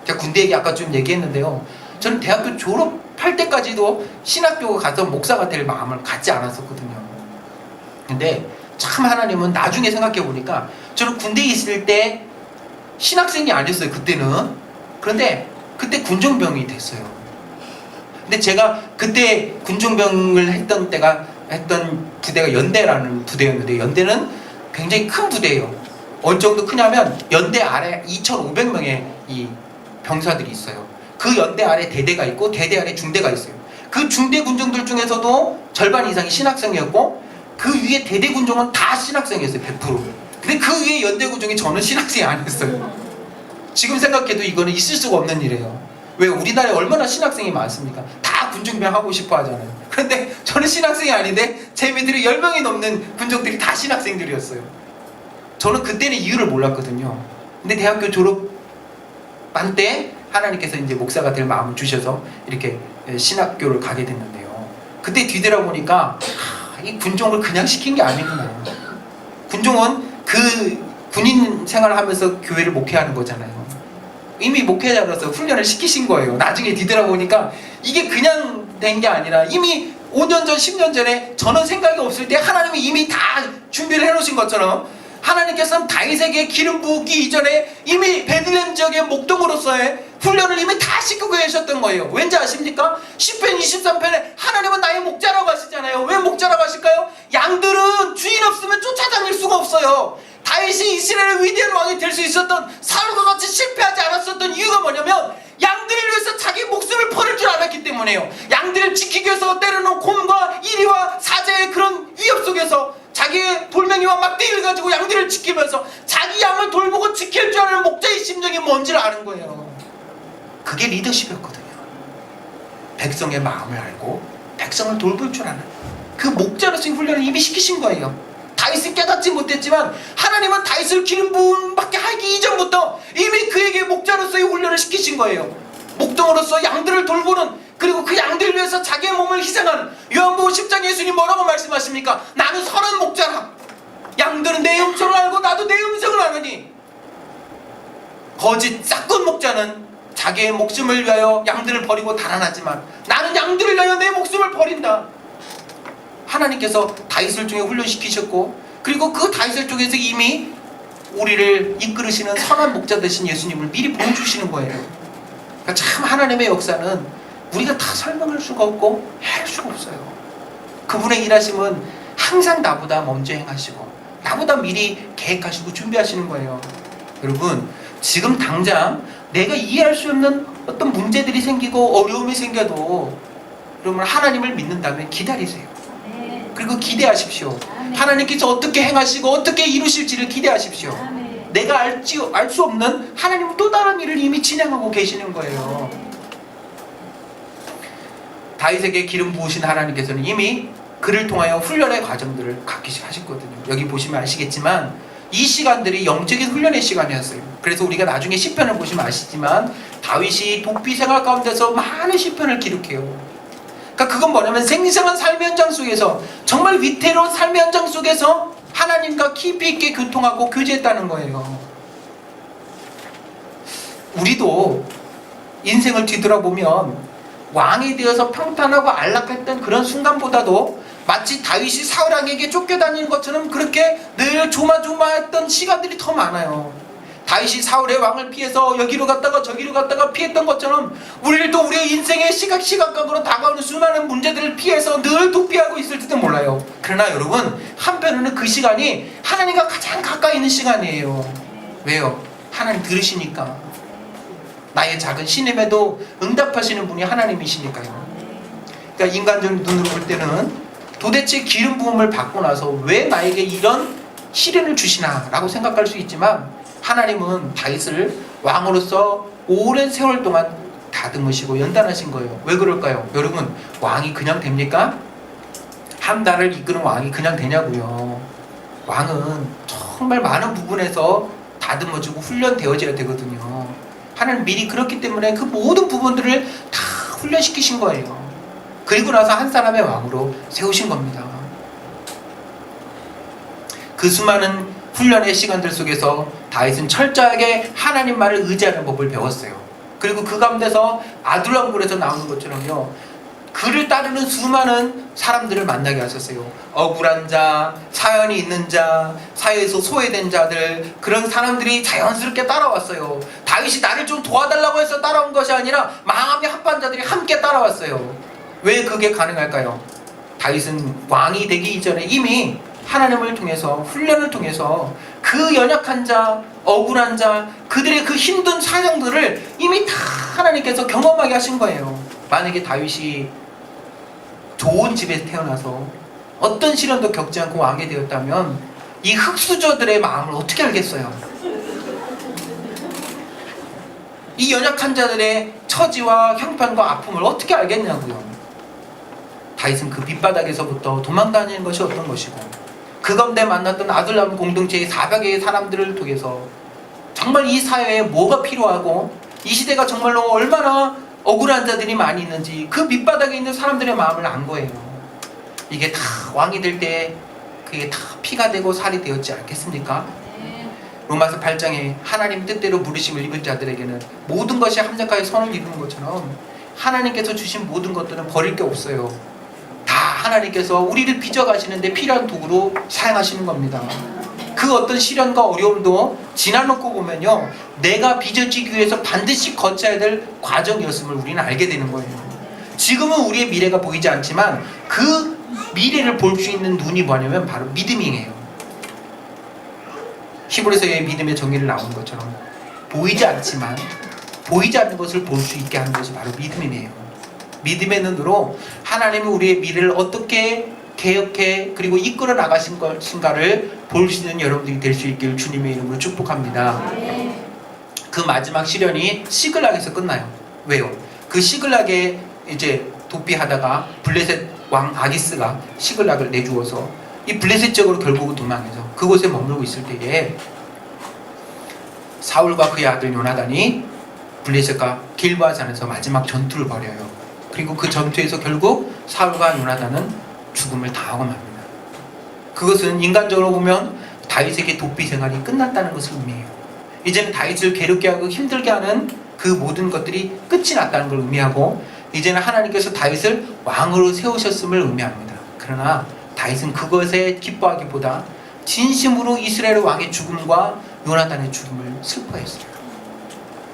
제가 군대 얘기 아까 좀 얘기했는데요, 저는 대학교 졸업할 때까지도 신학교 가서 목사가 될 마음을 갖지 않았었거든요. 근데 참 하나님은 나중에 생각해 보니까, 저는 군대에 있을 때 신학생이 아니었어요 그때는. 그런데 그때 군종병이 됐어요. 근데 제가 그때 군종병을 했던 부대가 연대라는 부대였는데, 연대는 굉장히 큰 부대예요. 어느 정도 크냐면 연대 아래 2,500명의 이 병사들이 있어요. 그 연대 아래 대대가 있고 대대 아래 중대가 있어요. 그 중대 군종들 중에서도 절반 이상이 신학생이었고 그 위에 대대 군종은 다 신학생이었어요. 100%. 근데 그 위에 연대 군종이 저는 신학생이 아니었어요. 지금 생각해도 이거는 있을 수가 없는 일이에요. 왜? 우리나라에 얼마나 신학생이 많습니까? 다 군중병 하고 싶어 하잖아요. 그런데 저는 신학생이 아닌데 제 밑으로 10명이 넘는 군종들이 다 신학생들이었어요. 저는 그때는 이유를 몰랐거든요. 근데 대학교 졸업반 때 하나님께서 이제 목사가 될 마음을 주셔서 이렇게 신학교를 가게 됐는데요, 그때 뒤돌아보니까 이 군종을 그냥 시킨 게 아니구나. 군종은 그 군인 생활을 하면서 교회를 목회하는 거잖아요. 이미 목회자로서 훈련을 시키신 거예요. 나중에 뒤돌아보니까 이게 그냥 된 게 아니라 이미 5년 전, 10년 전에 저는 생각이 없을 때 하나님이 이미 다 준비를 해놓으신 것처럼, 하나님께서는 다윗에게 기름 부기 이전에 이미 베들레헴 지역의 목동으로서의 훈련을 이미 다 시키고 계셨던 거예요. 왠지 아십니까? 시편 23편에 하나님은 나의 목자라고 하시잖아요. 왜 목자라고 하실까요? 양들은 주인 없으면 쫓아다닐 수가 없어요. 다윗이 이스라엘의 위대한 왕이 될 수 있었던, 사울과 같이 실패하지 않았었던 이유가 뭐냐면 양들을 위해서 자기 목숨을 버릴 줄 알았기 때문에요. 양들을 지키기 위해서 때로는 곰과 이리와 사자의 그런 위협 속에서 자기의 돌멩이와 막대기를 가지고 양들을 지키면서 자기 양을 돌보고 지킬 줄 아는 목자의 심정이 뭔지를 아는 거예요. 그게 리더십이었거든요. 백성의 마음을 알고 백성을 돌볼 줄 아는 그 목자로서의 훈련을 이미 시키신 거예요. 다윗은 깨닫지 못했지만 하나님은 다윗을 기름 부음밖에 하기 이전부터 이미 그에게 목자로서의 훈련을 시키신 거예요. 목동으로서 양들을 돌보는, 그리고 그 양들을 위해서 자기의 몸을 희생하는. 요한복음 10장 예수님 뭐라고 말씀하십니까? 나는 선한 목자라. 양들은 내 음성을 알고 나도 내 음성을 아느니. 거짓 싹군 목자는 자기의 목숨을 위하여 양들을 버리고 달아나지만 나는 양들을 위하여 내 목숨을 버린다. 하나님께서 다윗을 통해 훈련시키셨고, 그리고 그 다윗을 통해서 이미 우리를 이끌으시는 선한 목자 되신 예수님을 미리 보여주시는 거예요. 그러니까 참 하나님의 역사는 우리가 다 설명할 수가 없고 할 수가 없어요. 그분의 일하심은 항상 나보다 먼저 행하시고 나보다 미리 계획하시고 준비하시는 거예요. 여러분, 지금 당장 내가 이해할 수 없는 어떤 문제들이 생기고 어려움이 생겨도 여러분 하나님을 믿는다면 기다리세요. 그리고 기대하십시오. 하나님께서 어떻게 행하시고 어떻게 이루실지를 기대하십시오. 내가 알 수 없는 하나님은 또 다른 일을 이미 진행하고 계시는 거예요. 다윗에게 기름 부으신 하나님께서는 이미 그를 통하여 훈련의 과정들을 갖기 하셨거든요. 여기 보시면 아시겠지만 이 시간들이 영적인 훈련의 시간이었어요. 그래서 우리가 나중에 시편을 보시면 아시지만 다윗이 도피 생활 가운데서 많은 시편을 기록해요. 그러니까 그건 뭐냐면 생생한 삶의 현장 속에서, 정말 위태로운 삶의 현장 속에서 하나님과 깊이 있게 교통하고 교제했다는 거예요. 우리도 인생을 뒤돌아보면 왕이 되어서 평탄하고 안락했던 그런 순간보다도 마치 다윗이 사울왕에게 쫓겨다니는 것처럼 그렇게 늘 조마조마했던 시간들이 더 많아요. 다윗이 사울의 왕을 피해서 여기로 갔다가 저기로 갔다가 피했던 것처럼 우리도 우리의 인생의 시각각으로 다가오는 수많은 문제들을 피해서 늘 도피하고 있을지도 몰라요. 그러나 여러분, 한편으로는 그 시간이 하나님과 가장 가까이 있는 시간이에요. 왜요? 하나님 들으시니까. 나의 작은 신임에도 응답하시는 분이 하나님이시니까요. 그러니까 인간적인 눈으로 볼 때는 도대체 기름 부음을 받고 나서 왜 나에게 이런 시련을 주시나 라고 생각할 수 있지만, 하나님은 다윗을 왕으로서 오랜 세월 동안 다듬으시고 연단하신 거예요. 왜 그럴까요? 여러분, 왕이 그냥 됩니까? 한 나라를 이끄는 왕이 그냥 되냐고요. 왕은 정말 많은 부분에서 다듬어지고 훈련되어져야 되거든요. 하나님 미리 그렇기 때문에 그 모든 부분들을 다 훈련시키신 거예요. 그리고 나서 한 사람의 왕으로 세우신 겁니다. 그 수많은 훈련의 시간들 속에서 다윗은 철저하게 하나님 말을 의지하는 법을 배웠어요. 그리고 그 가운데서 아둘람굴에서 나오는 것처럼요, 그를 따르는 수많은 사람들을 만나게 하셨어요. 억울한 자, 사연이 있는 자, 사회에서 소외된 자들, 그런 사람들이 자연스럽게 따라왔어요. 다윗이 나를 좀 도와달라고 해서 따라온 것이 아니라 마음이 합한 자들이 함께 따라왔어요. 왜 그게 가능할까요? 다윗은 왕이 되기 이전에 이미 하나님을 통해서, 훈련을 통해서 그 연약한 자, 억울한 자, 그들의 그 힘든 사정들을 이미 다 하나님께서 경험하게 하신 거예요. 만약에 다윗이 좋은 집에서 태어나서 어떤 시련도 겪지 않고 왕이 되었다면 이 흙수저들의 마음을 어떻게 알겠어요? 이 연약한 자들의 처지와 형편과 아픔을 어떻게 알겠냐고요. 다윗은 그 밑바닥에서부터 도망다니는 것이 어떤 것이고, 그 가운데 만났던 아둘람 공동체의 400의 사람들을 통해서 정말 이 사회에 뭐가 필요하고 이 시대가 정말로 얼마나 억울한 자들이 많이 있는지 그 밑바닥에 있는 사람들의 마음을 안 거예요. 이게 다 왕이 될 때 그게 다 피가 되고 살이 되었지 않겠습니까? 로마서 8장에 하나님 뜻대로 부르심을 입은 자들에게는 모든 것이 합력하여 선을 이루는 것처럼 하나님께서 주신 모든 것들은 버릴 게 없어요. 다 하나님께서 우리를 빚어가시는데 필요한 도구로 사용하시는 겁니다. 그 어떤 시련과 어려움도 지나놓고 보면요, 내가 빚어지기 위해서 반드시 거쳐야 될 과정이었음을 우리는 알게 되는 거예요. 지금은 우리의 미래가 보이지 않지만 그 미래를 볼 수 있는 눈이 뭐냐면 바로 믿음이에요. 히브리서의 믿음의 정의를 나온 것처럼 보이지 않지만 보이지 않는 것을 볼 수 있게 하는 것이 바로 믿음이에요. 믿음의 눈으로 하나님은 우리의 미래를 어떻게 개혁해 그리고 이끌어 나가신 것인가를 볼 수 있는 여러분들이 될 수 있기를 주님의 이름으로 축복합니다. 그 마지막 시련이 시글락에서 끝나요. 왜요? 그 시글락에 이제 도피하다가 블레셋 왕 아기스가 시글락을 내주어서 이 블레셋 지역으로 결국은 도망해서 그곳에 머물고 있을 때에 사울과 그의 아들 요나단이 블레셋과 길보아 산에서 마지막 전투를 벌여요. 그리고 그 전투에서 결국 사울과 요나단은 죽음을 당하고 맙니다. 그것은 인간적으로 보면 다윗에게 도피 생활이 끝났다는 것을 의미해요. 이제는 다윗을 괴롭게 하고 힘들게 하는 그 모든 것들이 끝이 났다는 걸 의미하고, 이제는 하나님께서 다윗을 왕으로 세우셨음을 의미합니다. 그러나 다윗은 그것에 기뻐하기보다 진심으로 이스라엘 왕의 죽음과 요나단의 죽음을 슬퍼했어요.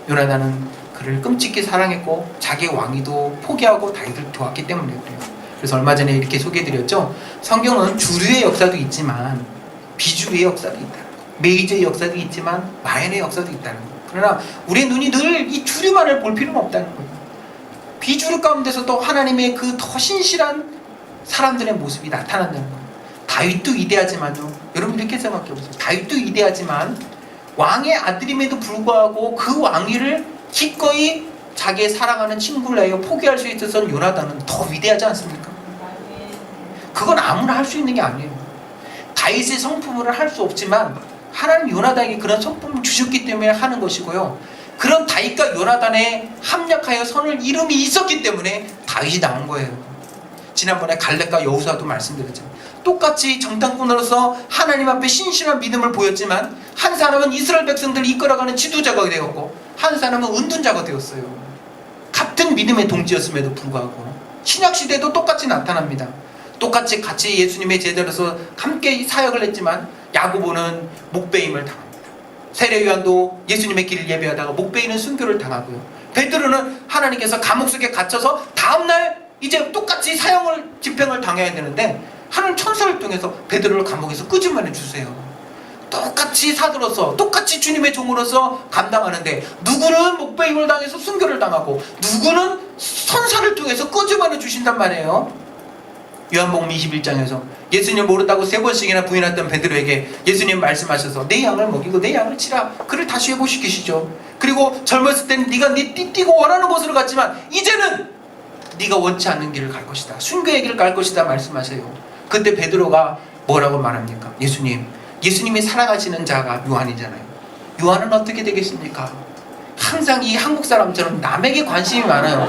요나단은 그를 끔찍히 사랑했고 자기의 왕위도 포기하고 다윗을 도왔기 때문에 그래요. 그래서 얼마 전에 이렇게 소개해드렸죠. 성경은 주류의 역사도 있지만 비주류의 역사도 있다. 메이저의 역사도 있지만 마이너의 역사도 있다는 거예요. 그러나 우리의 눈이 늘 이 주류만을 볼 필요는 없다는 거예요. 비주류 가운데서도 하나님의 그 더 신실한 사람들의 모습이 나타난다는 거예요. 다윗도 위대하지만요, 여러분 이렇게 생각해보세요. 다윗도 위대하지만 왕의 아들임에도 불구하고 그 왕위를 기꺼이 자기의 사랑하는 친구를 위하여 포기할 수 있어서는 요나단은 더 위대하지 않습니까? 그건 아무나 할 수 있는 게 아니에요. 다윗의 성품을 할 수 없지만 하나님 요나단에게 그런 성품을 주셨기 때문에 하는 것이고요, 그런 다윗과 요나단에 합력하여 선을 이름이 있었기 때문에 다윗이 나온 거예요. 지난번에 갈렙과 여호수아도 말씀드렸죠. 똑같이 정탐꾼으로서 하나님 앞에 신실한 믿음을 보였지만 한 사람은 이스라엘 백성들을 이끌어가는 지도자가 되었고 한 사람은 은둔자가 되었어요. 같은 믿음의 동지였음에도 불구하고 신약시대도 똑같이 나타납니다. 똑같이 같이 예수님의 제자로서 함께 사역을 했지만 야고보는 목베임을 당합니다. 세례 요한도 예수님의 길을 예배하다가 목베이는 순교를 당하고요. 베드로는 하나님께서 감옥 속에 갇혀서 다음날 이제 똑같이 집행을 당해야 되는데 하나님 천사를 통해서 베드로를 감옥에서 끄집어내 주세요. 똑같이 사도로서 똑같이 주님의 종으로서 감당하는데 누구는 목베임을 당해서 순교를 당하고 누구는 천사를 통해서 끄집어내 주신단 말이에요. 요한복음 21장에서 예수님 모른다고 3번씩이나 부인했던 베드로에게 예수님 말씀하셔서 내 양을 먹이고 내 양을 치라, 그를 다시 회복시키시죠. 그리고 젊었을 때는 네가 네 띠띠고 원하는 곳으로 갔지만 이제는 네가 원치 않는 길을 갈 것이다, 순교의 길을 갈 것이다 말씀하세요. 그때 베드로가 뭐라고 말합니까? 예수님이 사랑하시는 자가 요한이잖아요. 요한은 어떻게 되겠습니까? 항상 이 한국 사람처럼 남에게 관심이 많아요.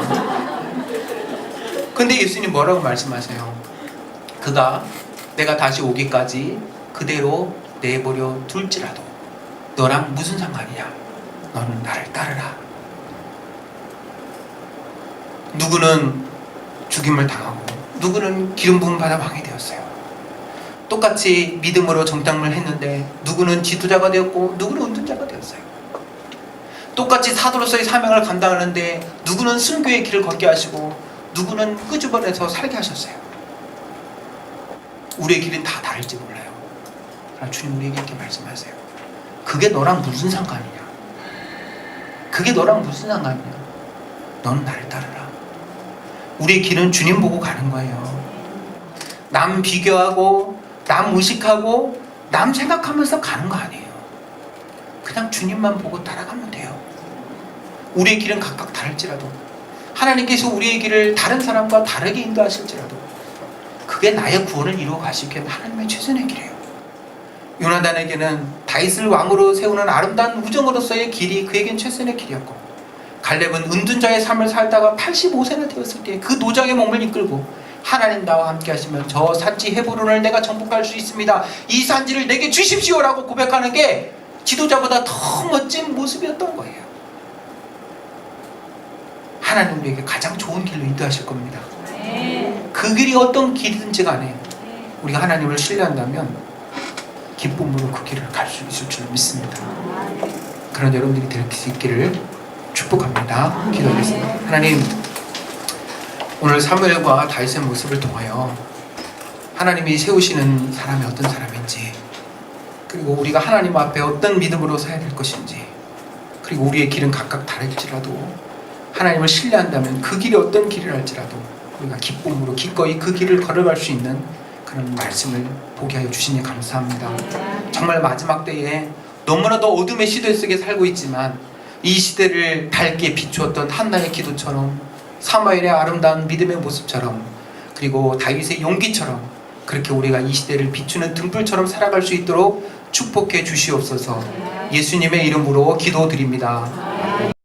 근데 예수님 뭐라고 말씀하세요? 그가 내가 다시 오기까지 그대로 내버려 둘지라도 너랑 무슨 상관이냐? 너는 나를 따르라. 누구는 죽임을 당하고 누구는 기름 부음 받아 왕이 되었어요. 똑같이 믿음으로 정탐을 했는데 누구는 지도자가 되었고 누구는 운전자가 되었어요. 똑같이 사도로서의 사명을 감당하는데 누구는 순교의 길을 걷게 하시고 누구는 끄집어내서 살게 하셨어요. 우리의 길은 다 다를지 몰라요. 그러나 주님 우리에게 이렇게 말씀하세요. 그게 너랑 무슨 상관이냐? 그게 너랑 무슨 상관이냐? 너는 나를 따르라. 우리의 길은 주님 보고 가는 거예요. 남 비교하고 남 의식하고 남 생각하면서 가는 거 아니에요. 그냥 주님만 보고 따라가면 돼요. 우리의 길은 각각 다를지라도 하나님께서 우리의 길을 다른 사람과 다르게 인도하실지라도 그게 나의 구원을 이루어 가시기 위한 하나님의 최선의 길이에요. 요나단에게는 다윗을 왕으로 세우는 아름다운 우정으로서의 길이 그에겐 최선의 길이었고, 갈렙은 은둔자의 삶을 살다가 85세나 되었을 때 그 노장의 몸을 이끌고 하나님 나와 함께 하시면 저 산지 헤브론을 내가 정복할 수 있습니다. 이 산지를 내게 주십시오라고 고백하는 게 지도자보다 더 멋진 모습이었던 거예요. 하나님 우리에게 가장 좋은 길로 인도하실 겁니다. 그 길이 어떤 길이든지 간에 우리가 하나님을 신뢰한다면 기쁨으로 그 길을 갈 수 있을 줄 믿습니다. 그런 여러분들이 될 수 있기를 축복합니다. 기도하겠습니다. 하나님, 오늘 사무엘과 다윗의 모습을 통하여 하나님이 세우시는 사람이 어떤 사람인지, 그리고 우리가 하나님 앞에 어떤 믿음으로 서야 될 것인지, 그리고 우리의 길은 각각 다를지라도 하나님을 신뢰한다면 그 길이 어떤 길이랄지라도 우리가 기쁨으로 기꺼이 그 길을 걸어갈 수 있는 그런 말씀을 보게 하여 주시니 감사합니다. 정말 마지막 때에 너무나도 어둠의 시대 속에 살고 있지만 이 시대를 밝게 비추었던 한나의 기도처럼, 사무엘의 아름다운 믿음의 모습처럼, 그리고 다윗의 용기처럼 그렇게 우리가 이 시대를 비추는 등불처럼 살아갈 수 있도록 축복해 주시옵소서. 예수님의 이름으로 기도드립니다.